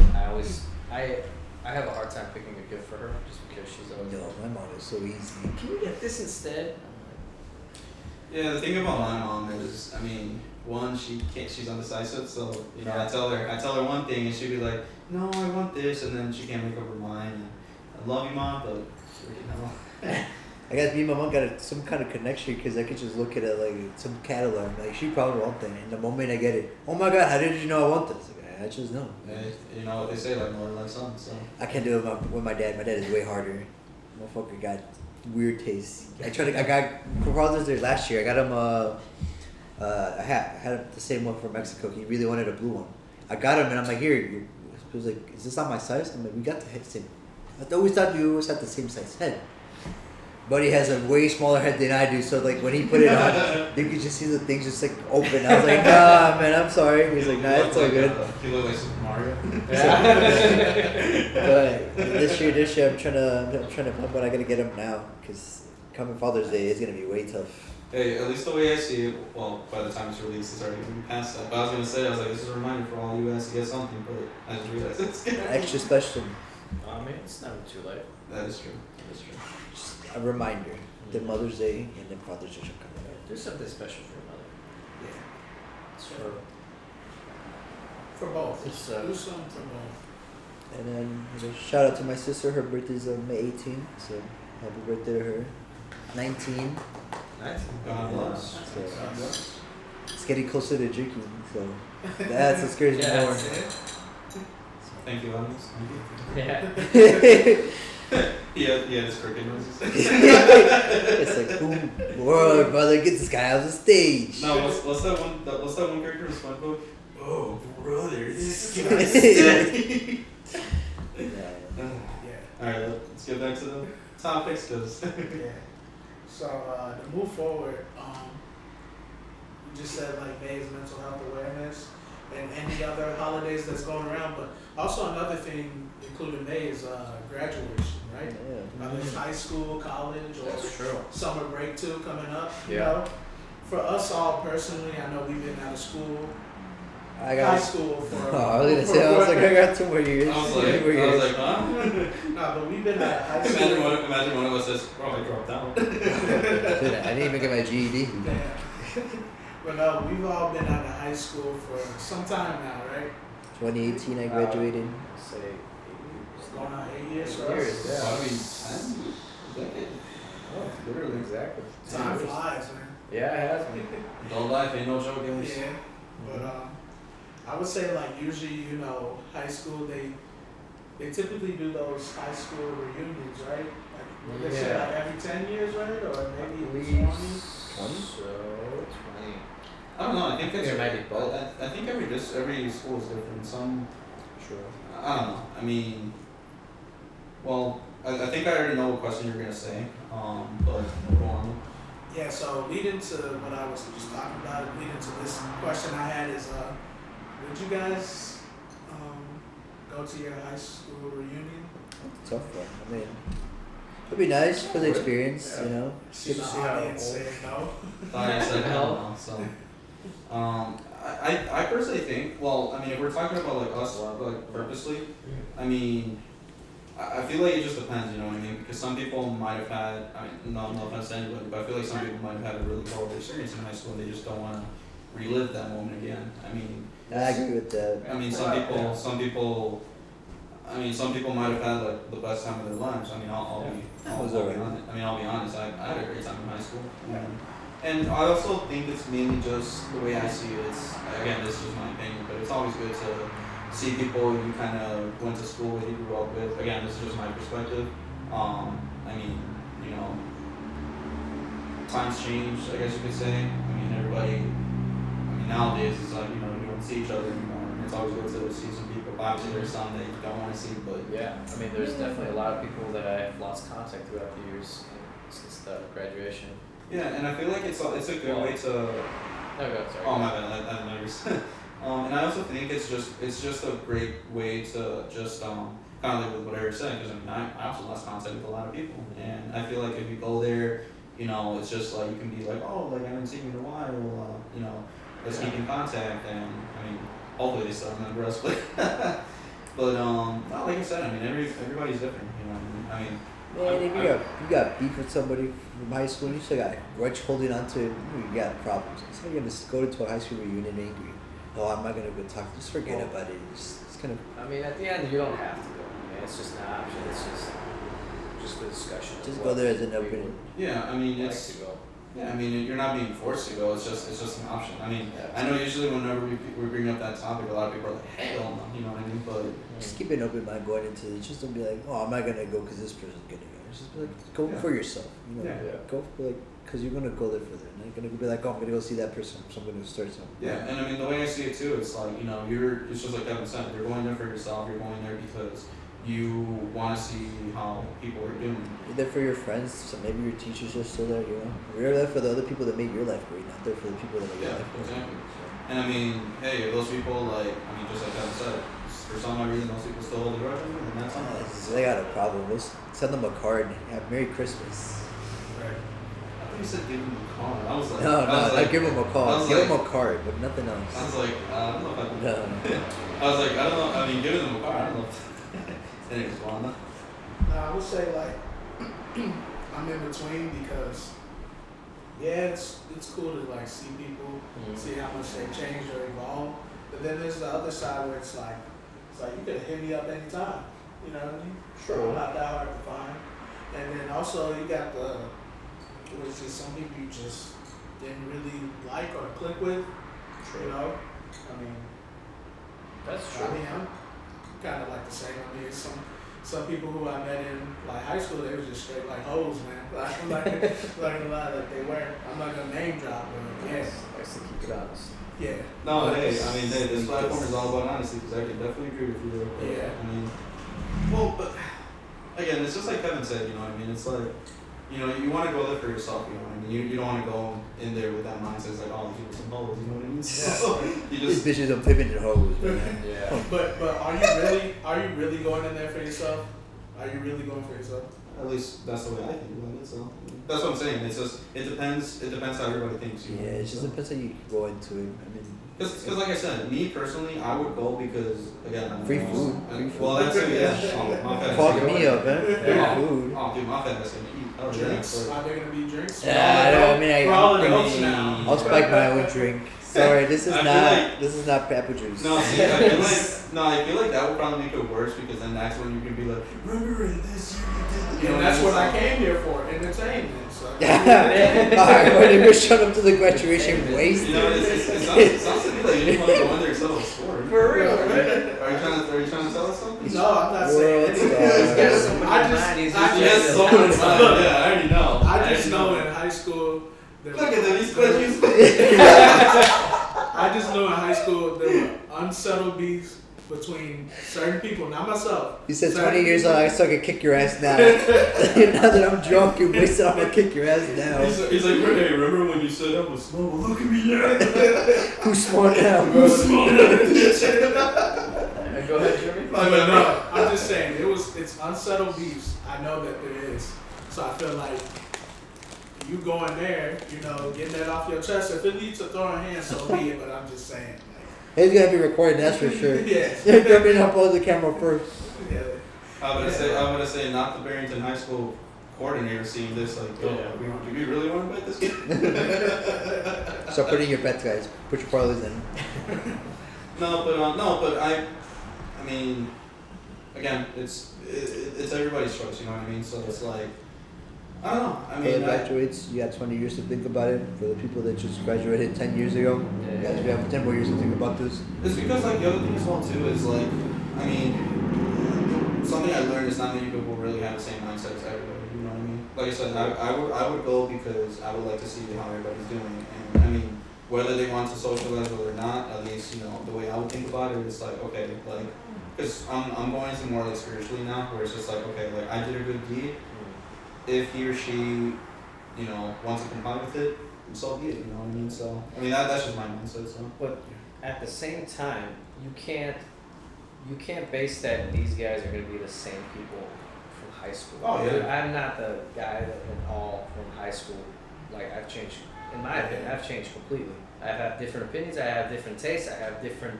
S4: I have a hard time picking a gift for her just because she's always
S2: No,
S4: like,
S2: my mom is so easy.
S4: can you get this instead?
S3: yeah, the thing about my mom is, I mean, one, she's undecisive, so you know, I tell her one thing, and she'll be like, no, I want this, and then she can't make up her mind. And I love you, mom, but freaking hell.
S2: I guess me and my mom got some kind of connection because I could just look at it like some catalog. Like she probably want that, and the moment I get it, oh my god, how did you know I want this? Like, I just know.
S3: You know what they say, like more like son. So
S2: I can't do it with my dad. My dad is way harder. Motherfucker got weird taste. I got for Father's Day last year. I got him a hat. I had the same one from Mexico. He really wanted a blue one. I got him, and I'm like, here. He was like, is this not my size? I'm like, we got the same. I always thought you always had the same size head. Buddy has a way smaller head than I do, so like when he put it on, you could just see the things just like open. I was like, nah, man, I'm sorry. He's like, nah, it's all good.
S3: You look like Super Mario.
S2: But this year, I'm trying to plan what I gotta get him now, cause coming Father's Day is gonna be way tough.
S3: Hey, at least the way I see it, well, by the time it's released, it's already gonna be past that. But I was gonna say, I was like, this is a reminder for all you guys to get something, but I just realized it's
S2: Extra special,
S4: I mean, it's never too late.
S3: That is true. That is true.
S2: just a reminder. Then Mother's Day and then Father's Day should come out.
S4: Do something special for your mother.
S2: Yeah.
S4: It's
S1: For both.
S4: It's,
S1: Do something for both.
S2: And then shout out to my sister. Her birthday's on May 18th, so happy birthday to her. 19.
S3: Nice. God bless.
S2: So
S1: God bless.
S2: it's getting closer to drinking, so that's what scares me
S4: Yeah,
S2: more.
S1: That's it.
S3: Thank you, Alex.
S4: Yeah.
S3: Yeah, his cricket noises.
S2: It's like, boom, world, brother, get this guy off the stage.
S3: No, what's that one character in SpongeBob? Oh, brother, this
S2: Yeah.
S1: Yeah.
S3: Alright, let's get back to the topics, cause
S1: Yeah. So to move forward, you just said like May is mental health awareness and any other holidays that's going around, but also another thing including May is graduation, right?
S2: Yeah.
S1: Whether it's high school, college, or
S4: That's true.
S1: summer break too coming up. You
S4: Yeah.
S1: know, for us all personally, I know we've been out of school,
S2: I
S1: high
S2: got.
S1: school for.
S2: Oh, I was gonna say, I was like, I got 2 more years.
S3: I was
S2: 2
S3: like,
S2: more years.
S3: huh?
S1: No, but we've been out of high school.
S3: Imagine one of us says, oh, I dropped out.
S2: Dude, I didn't even get my GED.
S1: Yeah. But no, we've all been out of high school for some time now, right?
S2: 2018, I graduated.
S4: Say 8 years
S1: going on 8 years for
S4: Years,
S1: us.
S4: yeah.
S3: Probably 10 decade.
S4: Oh,
S3: Literally.
S4: exactly.
S1: Time flies, man.
S4: Yeah, it has been.
S3: Adult life ain't no joke, guys.
S1: Yeah, but I would say like usually, you know, high school they typically do those high school reunions, right? Like they say
S4: Yeah.
S1: like every 10 years, right? Or maybe
S4: I believe
S1: 20.
S2: 20?
S4: So 20.
S3: I don't know. I think it's.
S4: There might be both.
S3: I think every school is different. Some.
S2: Sure.
S3: I don't know. I mean. Well, I think I already know what question you're gonna say. But go on.
S1: Yeah, so leading to what I was just talking about, leading to this question I had is, would you guys go to your high school reunion?
S2: Tough one. I mean, it'd be nice for the experience, you know.
S1: See the audience say no.
S3: I said hell no. So. I personally think. Well, I mean, if we're talking about like us, like purposely, I mean. I feel like it just depends, you know what I mean? Because some people might have had, I mean, no offense to anybody, but I feel like some people might have had a really horrible experience in high school and they just don't want to relive that moment again. I mean,
S2: I agree with that.
S3: I mean, some people might have had like the best time of their lives. I mean, I'll be honest. I mean, I'll be honest. I had a great time in high school. And I also think it's mainly just the way I see it. It's, again, this is just my opinion, but it's always good to see people you kind of went to school with, you grew up with. Again, this is just my perspective. I mean, you know, times change, I guess you could say. I mean, nowadays it's like, you know, you don't see each other anymore. And it's always good to see some people. Obviously, there's some that you don't want to see, but
S4: Yeah, I mean, there's definitely a lot of people that I've lost contact throughout the years since the graduation.
S3: yeah, and I feel like it's a good way to.
S4: No, go, sorry.
S3: Oh my bad, I didn't know you said. And I also think it's just a great way to just kind of like with what Eric said, because I mean I also lost contact with a lot of people, and I feel like if you go there, you know, it's just like you can be like, oh, like I haven't seen you in a while, you know, let's keep in contact, and I mean hopefully they still remember us, but no, like I said, I mean everybody's different, you know, I mean.
S2: Man, if you got beef with somebody from high school, and you still got a grudge holding on to it, you got problems. So you're gonna go to a high school reunion angry. Oh, I'm not gonna go talk. Just forget about it. It's kind of.
S4: I mean, at the end, you don't have to go. I mean, it's just an option. It's just a discussion. of
S2: Just
S4: what
S2: go there as an
S4: we
S2: open.
S4: would
S3: Yeah, I mean
S4: like
S3: it's.
S4: to go.
S3: Yeah, I mean, you're not being forced to go. It's just an option. I mean,
S4: Yeah.
S3: I know usually whenever we bring up that topic, a lot of people are like, hell no, you know what I mean? But
S2: Just keep an open mind going into it. Just don't be like, oh, I'm not gonna go because this person's gonna go. Just be like, go
S3: Yeah.
S2: for yourself. You know,
S3: Yeah.
S2: go for like, because you're gonna go there for that. Not gonna be like, oh, I'm gonna go see that person, so I'm gonna start something.
S3: yeah, and I mean, the way I see it too, it's like, you know, it's just like Kevin said, you're going there for yourself. You're going there because you want to see how people are doing.
S2: You're there for your friends. So maybe your teachers are still there. You know, you're there for the other people that made your life great, not there for the people that made your
S3: Yeah,
S2: life great.
S3: exactly. And I mean, hey, if those people, like, I mean, just like Kevin said, for some odd reason, those people still hold a grudge on you, and that's on them.
S2: So they got a problem. Just send them a card. Have Merry Christmas.
S3: Right. I thought you said give them a call. I was like,
S2: No, I give them a
S3: I
S2: call.
S3: was
S2: Give
S3: like-
S2: them a card, but nothing
S3: I
S2: else.
S3: was like, I don't know if I can.
S2: No.
S3: I was like, I don't know. I mean, giving them a car, I don't know. Anyways, well,
S1: No, I would say like I'm in between because it's cool to like see people, see how much they changed or evolved. But then there's the other side where it's like you could hit me up anytime. You know what I mean?
S2: Sure.
S1: I'm not that hard to find. And then also you got some people you just didn't really like or click with. You know? I mean,
S4: That's
S1: I mean, I'm kind of like the same. I mean, some people who I met in like high school, they were just straight like hoes, man. Like, I'm not gonna lie, like they weren't. I'm not gonna name drop, but yeah,
S4: Nice to keep it honest.
S1: yeah.
S3: no,
S1: But
S3: hey,
S1: it's-
S3: I mean, this platform is all about honesty, because I can definitely agree with you there.
S1: Yeah.
S3: I mean, well, but again, it's just like Kevin said, you know what I mean? It's like, you know, you want to go there for yourself, you know what I mean? You don't want to go in there with that mindset, it's like, oh, these people some hoes, you know what I mean? So you
S2: These
S3: just,
S2: bitches are pimping their hoes, man.
S4: Yeah.
S1: But are you really going in there for yourself? Are you really going for yourself?
S3: at least that's the way I think about it, so. That's what I'm saying, it's just, it depends how everybody thinks, you know?
S2: Yeah, it just
S3: So-
S2: depends how you go into it. I mean,
S3: Because like I said, me personally, I would go because, again, I'm
S2: Free
S3: almost-
S2: food, free food.
S3: Well, that's it, yeah. Oh, my fat
S2: fuck
S3: ass
S2: me
S3: gonna-
S2: up, man.
S3: Yeah.
S2: Free food.
S3: Oh, dude, my fat ass gonna eat. Oh,
S1: Drinks?
S3: yeah.
S1: Are there gonna be drinks?
S2: Yeah, I mean,
S1: We're all
S2: I
S1: adults now.
S2: I'll spike my own drink. Sorry, this is
S3: I feel
S2: not
S3: like-
S2: this is not apple juice.
S3: No, see, I feel like that would probably make it worse because then that's when you can be like, remember this year you did.
S1: And that's what I came here for, entertainment. So.
S2: Alright, when you showed up to the graduation wasted.
S3: You know, it sounds to me like you didn't want to go in there and settle a score.
S4: For real,
S3: Are you trying to tell us something?
S1: No, I'm not saying
S2: World
S1: anything.
S2: star.
S4: got so much
S1: I
S4: in
S1: just-
S4: mind, he's
S1: I
S4: just
S3: He has so much time. Yeah, I already know.
S1: I just know in high school.
S3: Look at them, he's questions.
S1: I just know in high school there were unsettled beefs between certain people, not myself.
S2: You said
S1: certain
S2: 20 years old, I still can kick your ass now. Now that I'm drunk and wasted, I'm gonna kick your ass now.
S3: He's like, hey, remember when you said I was small? Well, look at me now.
S2: Who's smart now?
S3: Who's small now?
S4: Go ahead, Jeremy.
S1: But no, I'm just saying it's unsettled beefs. I know that there is. So I feel like you going there, getting that off your chest. If it leads to throwing hands, so be it. But I'm just saying,
S2: It's gonna be recorded, that's for sure.
S1: yes.
S2: You're gonna upload the camera first.
S1: Yeah.
S3: I'm gonna say, not the Barrington High School coordinator seeing this, like, yo, do we really want to bet this game?
S2: Start putting your bets, guys. Put your parlays in.
S3: No, but I mean, again, it's everybody's choice, you know what I mean? So it's like, I don't know. I
S2: For
S3: mean,
S2: the graduates, you got 20 years to think about it. For the people that just graduated 10 years ago, you guys, we have 10 more years to think about this.
S3: it's because like the other thing as well too is like, I mean, something I learned is not many people really have the same mindset as everybody. You know what I mean? Like I said, I would go because I would like to see how everybody's doing, and I mean, whether they want to socialize or not, at least the way I would think about it is like, okay, like, because I'm going into more like spiritually now, where it's just like, okay, like I did a good deed. If he or she, wants to comply with it, so be it. You know what I mean? So I mean that's just my mindset. So.
S4: But at the same time, you can't base that these guys are going to be the same people from high school.
S3: Oh, yeah.
S4: I'm not the guy that at all from high school. Like I've changed, in my opinion, I've changed completely. I have different opinions. I have different tastes. I have different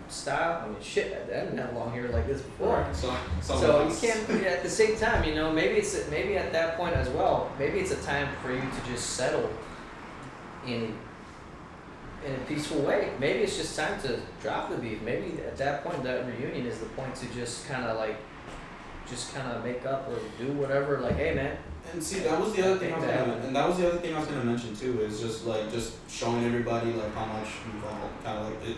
S4: style. I mean, shit, I didn't have long hair like this before. So you can't. At the same time, maybe at that point as well. Maybe it's a time for you to just settle in a peaceful way. Maybe it's just time to drop the beef. Maybe at that point, that reunion is the point to just kind of make up or do whatever. Like, hey, man.
S3: And see, that was the other thing I was gonna mention too. Is just showing everybody like how much we've all kind of like it.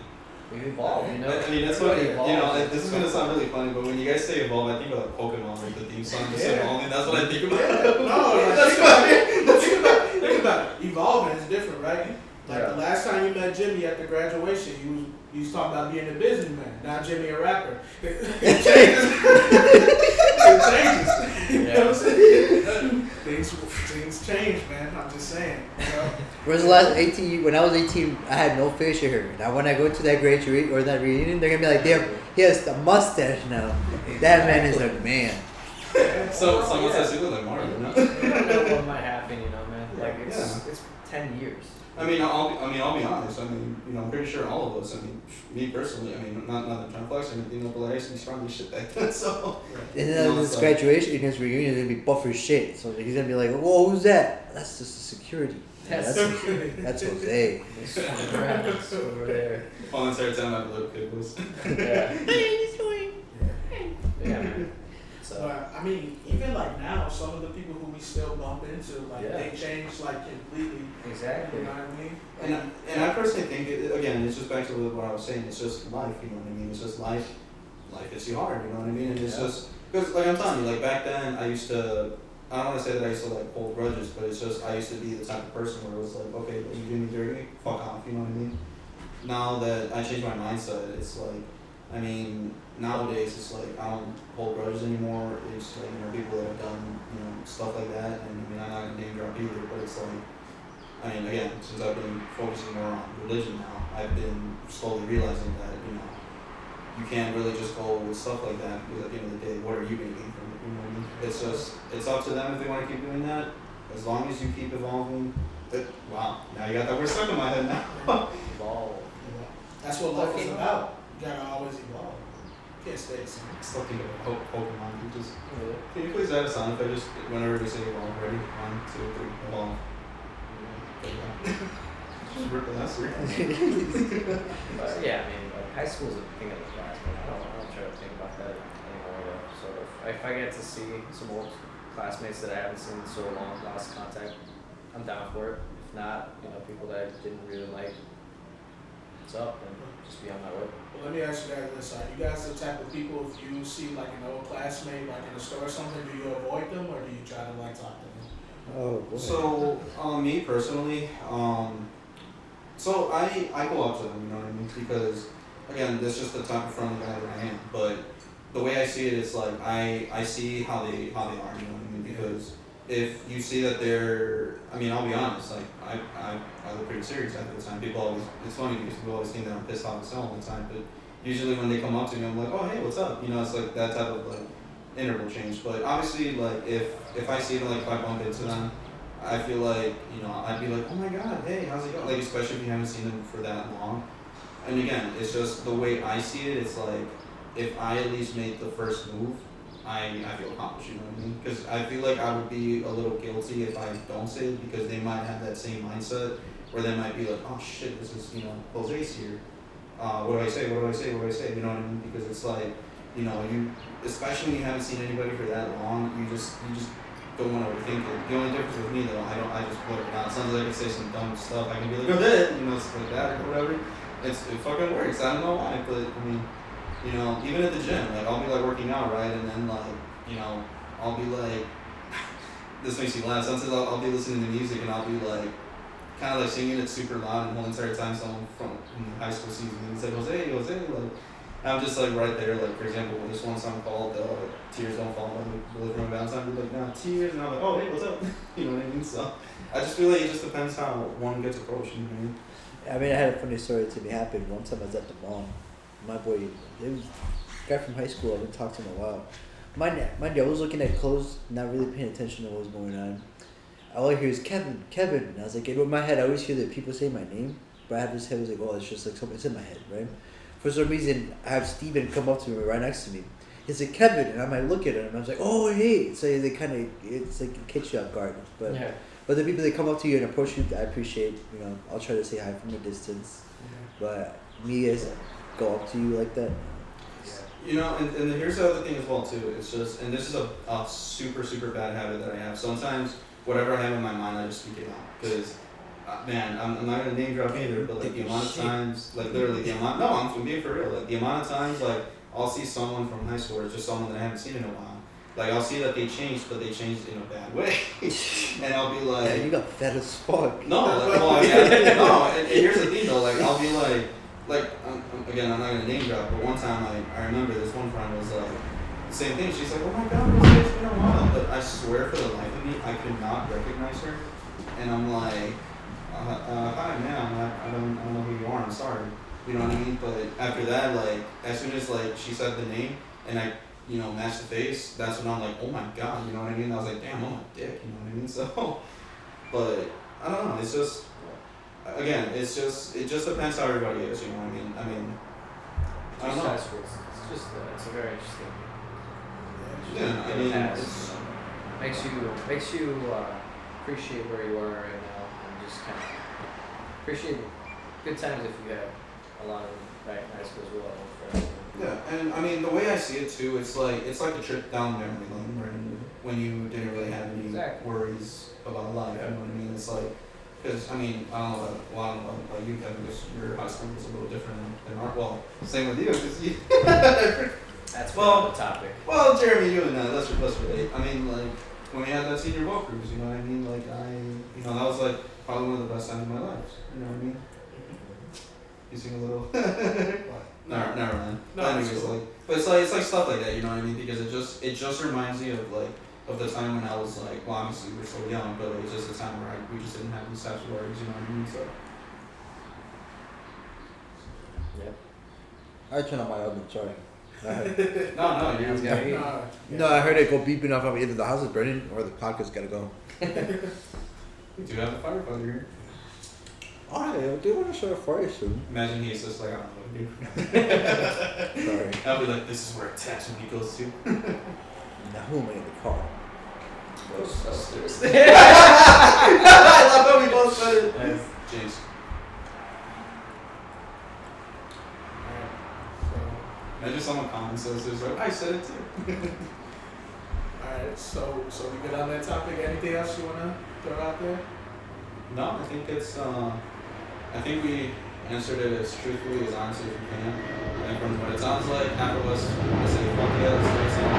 S4: We've evolved,
S3: I mean, that's what this is gonna sound really funny, but when you guys say evolve, I think of like Pokemon, like the theme song just evolving. That's what I think about.
S1: Think about it. Evolving is different, right? Like
S4: Yeah.
S1: the last time you met Jimmy at the graduation, you was talking about being a businessman. Now Jimmy a rapper. It changes. It changes. You know what I'm saying? Things change, man. I'm just saying.
S2: Where's the last 18? When I was 18, I had no facial hair. Now when I go to that graduate or that reunion, they're gonna be like, damn, he has a mustache now. That man is a man.
S3: So someone says you look like Mario.
S4: You don't know what might happen, man. Like it's 10 years.
S3: I mean, I'll be honest. I mean, I'm pretty sure all of us. I mean, me personally. I mean, not that I'm trying to flex or anything, but I used to be strong as shit back then. So.
S2: And then this graduation, his reunion is gonna be buff as shit. So he's gonna be like, whoa, who's that? That's just the security. That's Jose.
S4: It's over there.
S3: All entire time I have a little kid was.
S4: Yeah. Yeah, man. So.
S1: I mean, even like now, some of the people who we still bump into, like they change like completely.
S4: Exactly.
S1: You know what I mean?
S3: And I personally think again, it's just back to what I was saying. It's just life. You know what I mean? It's just life. Life hits you hard. You know what I mean? And it's just because, like I'm telling you, like back then, I don't want to say that I used to like hold grudges, but it's just I used to be the type of person where it was like, okay, you do me dirty, fuck off. You know what I mean? Now that I changed my mindset, it's like, I mean, nowadays it's like I don't hold grudges anymore. It's like people that have done stuff like that, and I mean I'm not gonna name drop either, but it's like, I mean again, since I've been focusing more on religion now, I've been slowly realizing that you can't really just go with stuff like that because at the end of the day, what are you gonna gain from it? You know what I mean? It's up to them if they want to keep doing that. As long as you keep evolving. Wow, now you got that word stuck in my head now.
S4: Evolve.
S1: That's what life is about. You gotta always evolve. You can't stay the same.
S3: Still think of Pokemon. Can you please add a sound effect whenever we say evolve? Ready? 1, 2, 3, evolve. Just rip the lesser.
S4: But yeah, I mean, like high school's a thing of the past, but I don't try to think about that anymore. Though. So if I get to see some old classmates that I haven't seen in so long, lost contact, I'm down for it. If not, people that I didn't really like, what's up, and just be on my way.
S1: Well, let me ask you guys this: are you guys the type of people, if you see like an old classmate, like in a store or something, do you avoid them or do you try to like talk to them?
S2: Oh boy.
S3: So, me personally, so I go up to them, you know what I mean? Because, again, that's just the type of friendly guy that I am. But the way I see it is like, I see how they are, you know what I mean? Because if you see that they're, I mean, I'll be honest, like, I look pretty serious after the time. People always, it's funny because people always think that I'm pissed off and so all the time. But usually when they come up to me, I'm like, oh, hey, what's up? It's like that type of, like, interval change. But obviously, like, if I see them, like, if I bump into them, I feel like, I'd be like, oh my god, hey, how's it going? Like, especially if you haven't seen them for that long. And again, it's just the way I see it, it's like, if I at least make the first move, I feel accomplished, you know what I mean? Because I feel like I would be a little guilty if I don't say it, because they might have that same mindset, where they might be like, oh shit, this is, Jose's here. What do I say, you know what I mean? Because it's like, you, especially when you haven't seen anybody for that long, you just don't want to overthink it. The only difference with me though, I just blurt it out. Sometimes I can say some dumb stuff. I can be like, oh, that, stuff like that or whatever. It fucking works. I don't know why, but I mean, even at the gym, like I'll be like working out, right, and then like, I'll be like, this makes me laugh. Sometimes I'll be listening to music and I'll be like, kind of like singing it super loud, and the whole entire time someone from high school sees me and says, Jose, like. I'm just like right there, like for example, this one song called Tears Don't Fall by the Living Room I'd be like, nah, tears, and I'm like, oh, hey, what's up? You know what I mean? So I just feel like it just depends how one gets approached, you know what I mean?
S2: I mean, I had a funny story to me happen. One time I was at the mall. My boy, it was a guy from high school. I haven't talked to him in a while. Mind you, I was looking at clothes, not really paying attention to what was going on. All I hear is Kevin. And I was like, in my head, I always hear that people say my name, but I have this head, I was like, oh, it's just like something, it's in my head, right? For some reason, I have Steven come up to me right next to me. He's like, Kevin, and I might look at him, and I was like, oh, hey. So they kind of, it's like it catch you off guard. But
S4: Yeah.
S2: but the people that come up to you and approach you, I appreciate. I'll try to say hi from a distance. But me guys go up to you like that.
S3: And here's the other thing as well too. It's just, and this is a super, super bad habit that I have. Sometimes whatever I have in my mind, I just speak it out. Because, man, I'm not going to name drop either, but like the amount of times, like literally the amount, no, I'm being for real. Like the amount of times, like I'll see someone from high school, or just someone that I haven't seen in a while. Like I'll see that they changed, but they changed in a bad way. And I'll be like,
S2: Yeah, you got fat as fuck.
S3: no, like, well, I mean, no, and here's the thing though, like I'll be like, again, I'm not gonna name drop, but one time I remember this one friend was like, the same thing. She's like, oh my god, it's been a while, but I swear for the life of me, I could not recognize her, and I'm like, hi ma'am, I don't know who you are, I'm sorry, you know what I mean? But after that, like, as soon as like she said the name and I, matched the face, that's when I'm like, oh my god, you know what I mean? I was like, damn, I'm a dick, you know what I mean? So, but I don't know, it's just. Again, it just depends how everybody is, you know what I mean? I don't know.
S4: It's just, it's a very interesting.
S3: Yeah, I mean,
S4: it's, makes you appreciate where you are right now, and just kind of appreciate good times if you have a lot of them back in high school as well.
S3: yeah, and I mean the way I see it too, it's like a trip down memory lane, right? When you didn't really have any worries about life, you know what I mean? It's like. Because, I mean, I don't know about you, Kevin, because your high school was a little different than ours. Well, same with you, because you...
S4: That's the topic.
S3: Well, Jeremy, you and let's relate. I mean, like, when we had that senior boat cruise, you know what I mean? Like, that was, like, probably one of the best times of my life. You know what I mean? You seem a little... Never mind.
S1: No,
S3: but anyways, like, but it's like stuff like that, you know what I mean? Because it just reminds me of, like, of the time when I was like, well, obviously we're so young, but it was just a time where we just didn't have these types of worries, you know what I mean? So.
S2: I turn on my oven, sorry.
S3: No, you're
S4: gonna eat.
S2: No, I heard it go beeping off of either the house is burning or the podcast gotta go.
S3: We do have a firefighter here.
S2: I do want to show a fire soon.
S3: Imagine he's just like, I don't know what to do.
S2: Sorry.
S3: I'll be like, this is where attachment goes to.
S2: Now who am I in the car?
S4: Ghostbusters.
S3: I love how we both said it.
S4: Nice.
S3: James. Imagine someone comments this, it's like, I said it too.
S1: Alright, so we good on that topic? Anything else you wanna throw out there?
S3: No, I think it's, I think we answered it as truthfully, as honestly as we can. And from what it sounds like, half of us want to say, fuck yeah, let's do it.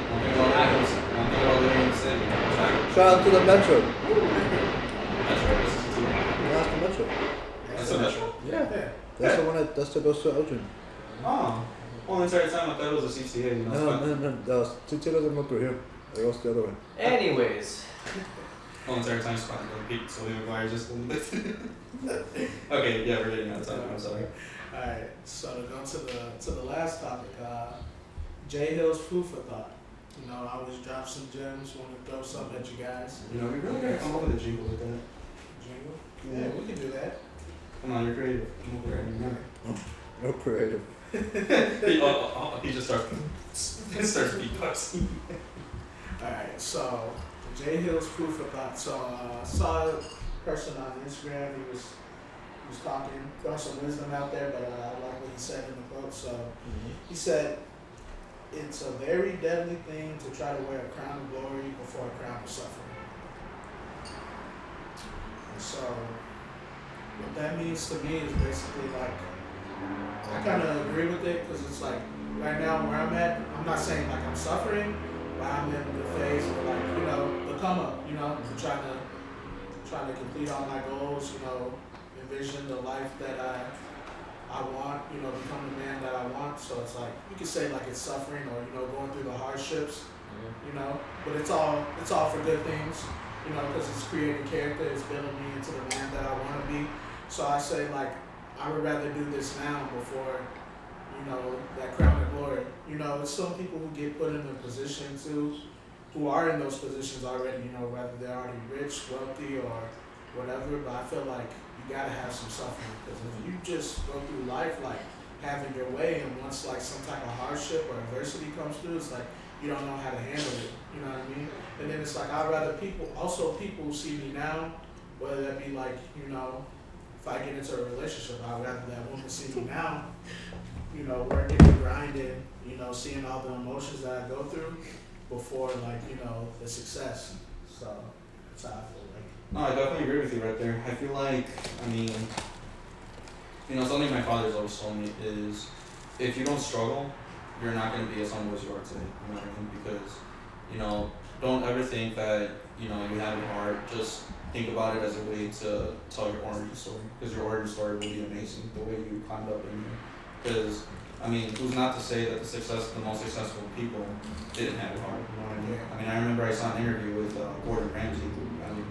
S3: One thing about living in the city.
S2: Shout out to the Metro.
S3: Metro, this is too.
S2: That's the Metro.
S3: That's the Metro?
S2: Yeah.
S1: Yeah.
S2: That's the one that goes to Elgin.
S3: Oh. Well, the entire time I thought it was a CTA, you know.
S2: No. Tito doesn't go through here. It goes the other way.
S4: Anyways,
S3: Well, the entire time spotting the peak, so we require just a little bit. Okay, yeah, we're getting out of time. I'm sorry.
S1: Alright, so to go to the last topic, Jay Hill's food for thought. You know, I always drop some gems, want to throw something at you guys.
S3: You know, we really gotta come up with a jingle with that.
S1: Jingle? Yeah, we can do that.
S3: Come on, you're creative. Come up with it.
S2: No creative.
S3: He just starts beatboxing.
S1: Alright, so Jay Hill's food for thought. So I saw a person on Instagram, he was talking, throwing some wisdom out there, but I like what he said in the quote. So he said, it's a very deadly thing to try to wear a crown of glory before a crown of suffering. And so what that means to me is basically like, I kind of agree with it because it's like right now where I'm at, I'm not saying like I'm suffering, but I'm in the phase of like, you know, the come up, you know, trying to complete all my goals, you know, envision the life that I want, you know, become the man that I want. So it's like, you could say like it's suffering or, you know, going through the hardships, you know, but it's all for good things, you know, because it's creating character, it's building me into the man that I want to be. So I say like, I would rather do this now before, you know, that crown of glory. You know, it's some people who get put in a position who are in those positions already, you know, whether they're already rich, wealthy, or whatever, but I feel like you gotta have some suffering, because if you just go through life like having your way, and once like some type of hardship or adversity comes through, it's like you don't know how to handle it, you know what I mean? And then it's like I'd rather people see me now, whether that be like, you know, if I get into a relationship, I'd rather that woman see me now, you know, working and grinding, you know, seeing all the emotions that I go through before like, you know, the success. So that's how I feel like.
S3: No, I definitely agree with you right there. I feel like, I mean, you know, something my father's always told me is, if you don't struggle, you're not going to be as humble as you are today. You know what I mean? Because, you know, don't ever think that, you know, you have it hard. Just think about it as a way to tell your origin story. Because your origin story will be amazing, the way you climbed up in here. Because, I mean, who's not to say that the most successful people didn't have it hard? You know what I mean? I mean, I remember I saw an interview with Gordon Ramsay, who, I mean,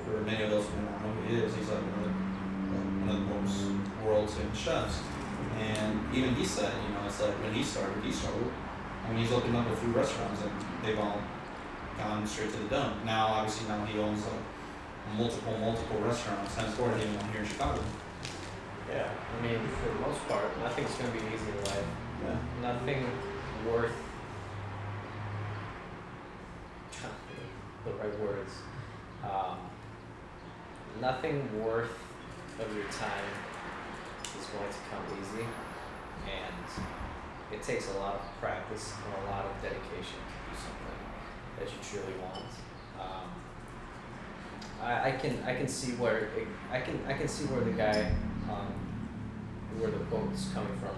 S3: for many of those who don't know who he is, he's like one of the most world's famous chefs. And even he said, you know, it's like when he started, he struggled. I mean, he's opened up a few restaurants and they've all gone straight to the dump. Now, obviously, now he owns like multiple restaurants, henceforth, even here in Chicago.
S4: yeah, I mean, for the most part, nothing's gonna be easy in life.
S3: Yeah.
S4: Nothing worth the right words. Nothing worth of your time is going to come easy, and it takes a lot of practice and a lot of dedication to do something that you truly want. I can see where I can see where the guy where the quote's coming from.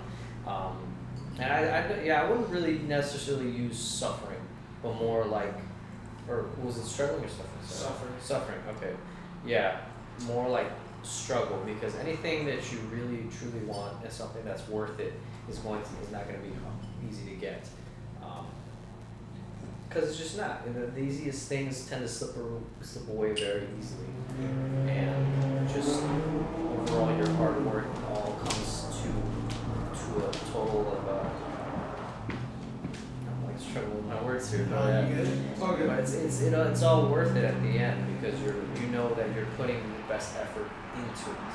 S4: And I wouldn't really necessarily use suffering, but more like, or was it struggling or suffering? Suffering. Okay. Yeah, more like struggle, because anything that you really truly want and something that's worth it is not going to be easy to get. Because it's just not. The easiest things tend to slip away very easily, and just overall your hard work all comes to a total of I'm like struggling with my words here, but it's all worth it at the end, because you know that you're putting the best effort into it.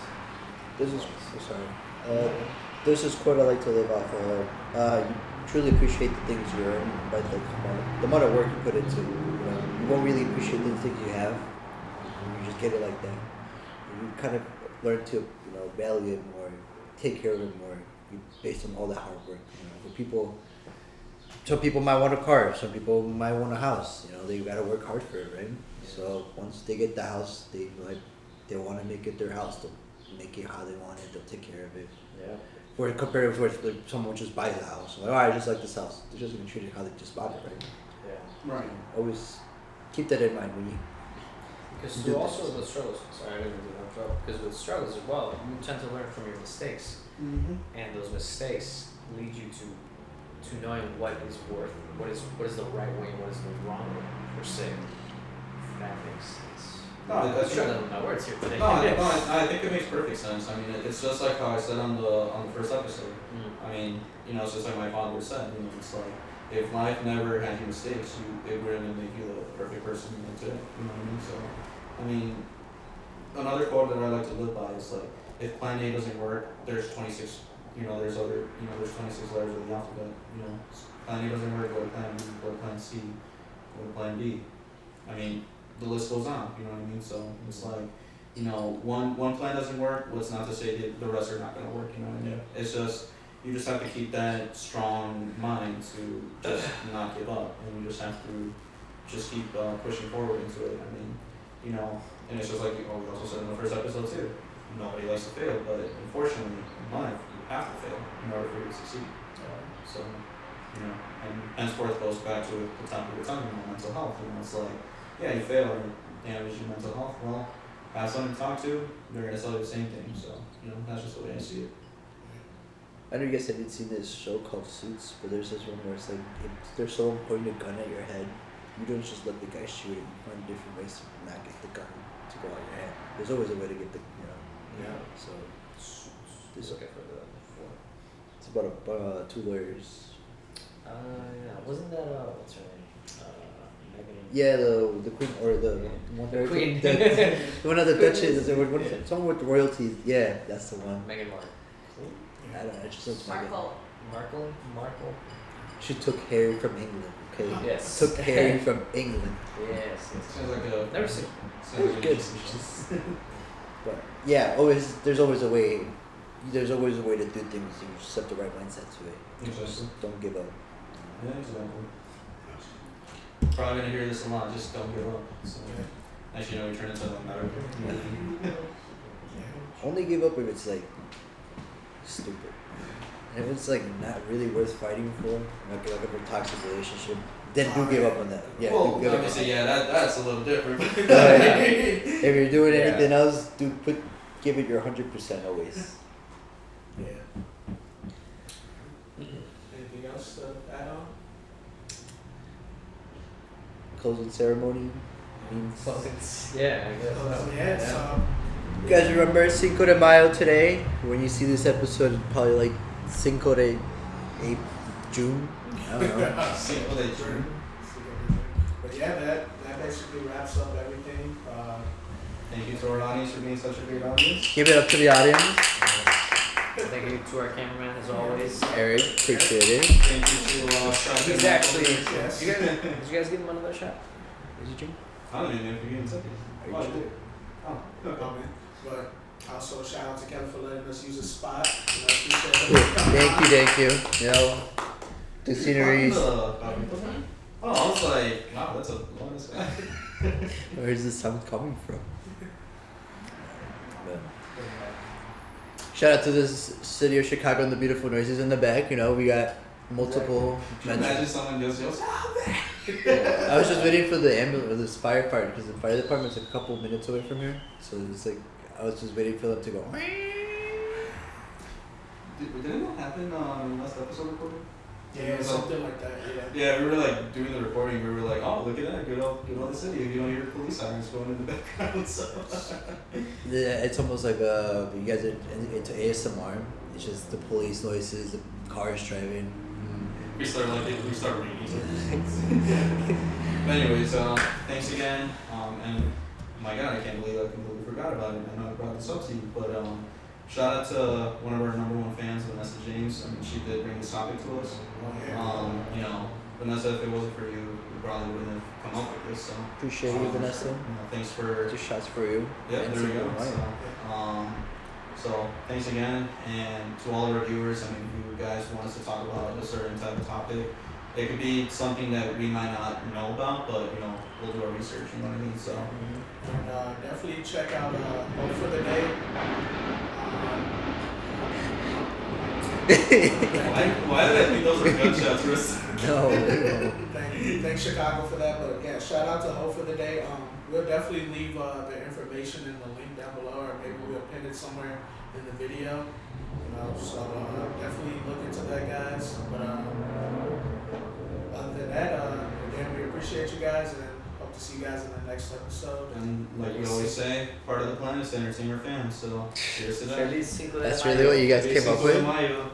S2: This is quote I like to live off of. You truly appreciate the things you earn by the amount of work you put into. You know, you won't really appreciate the things you have. You just get it like that. You kind of learn to, you know, value it more take care of it more based on all that hard work. You know, for people, some people might want a car, some people might want a house. You know, they gotta work hard for it, right? So once they get the house, they want to make it their house. They'll make it how they want it. They'll take care of it.
S4: Yeah.
S2: Where compared with like someone just buys a house, like, oh, I just like this house. They're just gonna treat it how they just bought it, right?
S4: Yeah.
S1: Right.
S2: Always keep that in mind when you.
S4: Because
S2: Do
S4: also
S2: things.
S4: with struggles, sorry, I didn't do that job. Because with struggles as well, you tend to learn from your mistakes,
S1: Mm-hmm.
S4: and those mistakes lead you to knowing what is worth, what is the right way, what is the wrong way per se. If that makes sense.
S3: No,
S4: I'm
S3: that's
S4: struggling with my words here today.
S3: I think it makes perfect sense. I mean, it's just like how I said on the first episode.
S4: Mm.
S3: I mean, you know, it's just like my father said. You know, it's like if life never had you mistakes, it wouldn't make you the perfect person you are today. You know what I mean? So, I mean, another quote that I like to live by is like, if Plan A doesn't work, there's 26. You know, there's 26 letters of the alphabet. You know, Plan A doesn't work, go to Plan B, go to Plan C, go to Plan D. I mean, the list goes on, you know what I mean? So it's like, you know, one plan doesn't work, what's not to say that the rest are not gonna work, you know what I mean? It's just, you just have to keep that strong mind to just not give up, and you just have to just keep pushing forward into it. I mean, you know, and it's just like we also said in the first episode too, nobody likes to fail, but unfortunately in life, you have to fail in order for you to succeed. So, you know, and henceforth goes back to the topic we're talking about, mental health. You know, it's like, yeah, you fail and damage your mental health. Well, have someone to talk to, they're gonna tell you the same thing. So, you know, that's just the way I see it.
S2: I know you guys haven't seen this show called Suits, but there's this one where it's like if they're someone pointing a gun at your head, you don't just let the guy shoot it. You find different ways to not get the gun to go out your head. There's always a way to get the
S4: Yeah.
S2: So
S4: Just looking for the before.
S2: it's about two lawyers.
S4: Yeah, wasn't that what's her name? Megan.
S2: Yeah, the queen or the one
S4: The queen.
S2: the one of the
S4: Queen
S2: duchess.
S4: is-
S2: What is it? Someone with royalties. Yeah, that's the one.
S4: Megan Markle.
S2: I don't know. It just looks like
S5: Sparkle.
S4: Markle.
S2: she took Harry from England. Okay.
S4: Yes.
S2: Took Harry from England.
S4: Yes.
S3: Sounds like a
S4: Never seen.
S3: sounds
S2: It was
S3: like
S2: good.
S3: a decent show.
S2: But yeah, always there's always a way. There's always a way to do things. You just have the right mindset to it.
S3: Exactly.
S2: Just don't give up.
S3: Yeah, exactly. Probably gonna hear this a lot. Just don't give up. So, actually, no, we turn into like medical.
S2: Only give up if it's like stupid. And if it's like not really worth fighting for, like a toxic relationship, then do give up on that. Yeah,
S3: Well,
S2: do give up.
S3: obviously, yeah, that's a little different.
S2: If you're doing
S3: Yeah.
S2: anything else, give it your 100% always.
S1: Yeah. Anything else to add on?
S2: Closing ceremony means.
S4: Yeah, I guess. So.
S1: Yeah, so
S2: You guys remember Cinco de Mayo today? When you see this episode, it's probably like Cinco de June. I don't know.
S3: Simple as true.
S1: But yeah, that basically wraps up everything.
S3: Thank you to our audience for being such a great audience.
S2: Give it up to the audience.
S4: Thank you to our cameraman as always.
S2: Eric, appreciate it.
S3: Thank you to Shotgun
S4: He's actually.
S1: Yes.
S4: Did you guys give him another shot?
S2: Is it June?
S3: I don't even know if you're getting something.
S2: Are you
S3: Oh, I
S2: sure?
S3: did. Oh, okay.
S1: Comment. But also shout out to Kevin for letting us use a spot.
S2: Thank you. You know, the sceneries.
S3: Oh, I was like, wow, that's a long spot.
S2: Where's the sound coming from? But shout out to this city of Chicago and the beautiful noises in the back. You know, we got multiple.
S3: Imagine someone just yells,
S2: I was just waiting for the ambulance or this firefighter because the fire department's a couple minutes away from here. So it's like I was just waiting for them to go.
S3: Didn't that happen on last episode recording?
S1: Yeah, something like that. Yeah.
S3: Yeah, we were like doing the recording. We were like, oh, look at that, good old the city. You don't hear police sirens going in the background. So.
S2: Yeah, it's almost like you guys are into ASMR. It's just the police noises, the cars driving.
S3: We start reading. But anyways, thanks again. And oh my God, I can't believe I completely forgot about it. I know I brought this up to you, but shout out to one of our #1 fans, Vanessa James. I mean, she did bring this topic to us. You know, Vanessa, if it wasn't for you, we probably wouldn't have come up with this. So
S2: Appreciate you, Vanessa.
S3: you know, thanks for.
S2: Just shots for you.
S3: Yeah,
S2: And
S3: there we go.
S2: Cinco de Mayo.
S3: So, So thanks again, and to all of our viewers. I mean, if you guys want us to talk about a certain type of topic, it could be something that we might not know about, but you know, we'll do our research. You know what I mean? So.
S1: And definitely check out Hope for the Day.
S3: Why did I think those were gunshots for a second?
S2: No.
S1: Thanks Chicago for that, but yeah, shout out to Hope for the Day. We'll definitely leave the information in the link down below, or maybe we'll pin it somewhere in the video. You know, so definitely look into that, guys. But other than that, again, we appreciate you guys and hope to see you guys in the next episode.
S3: And like we always say, part of the plan is to entertain our fans. So cheers to that.
S4: Feliz Cinco de
S2: That's
S4: Mayo.
S2: really what you guys
S3: Feliz
S2: came up
S3: Cinco de
S2: with?
S3: Mayo.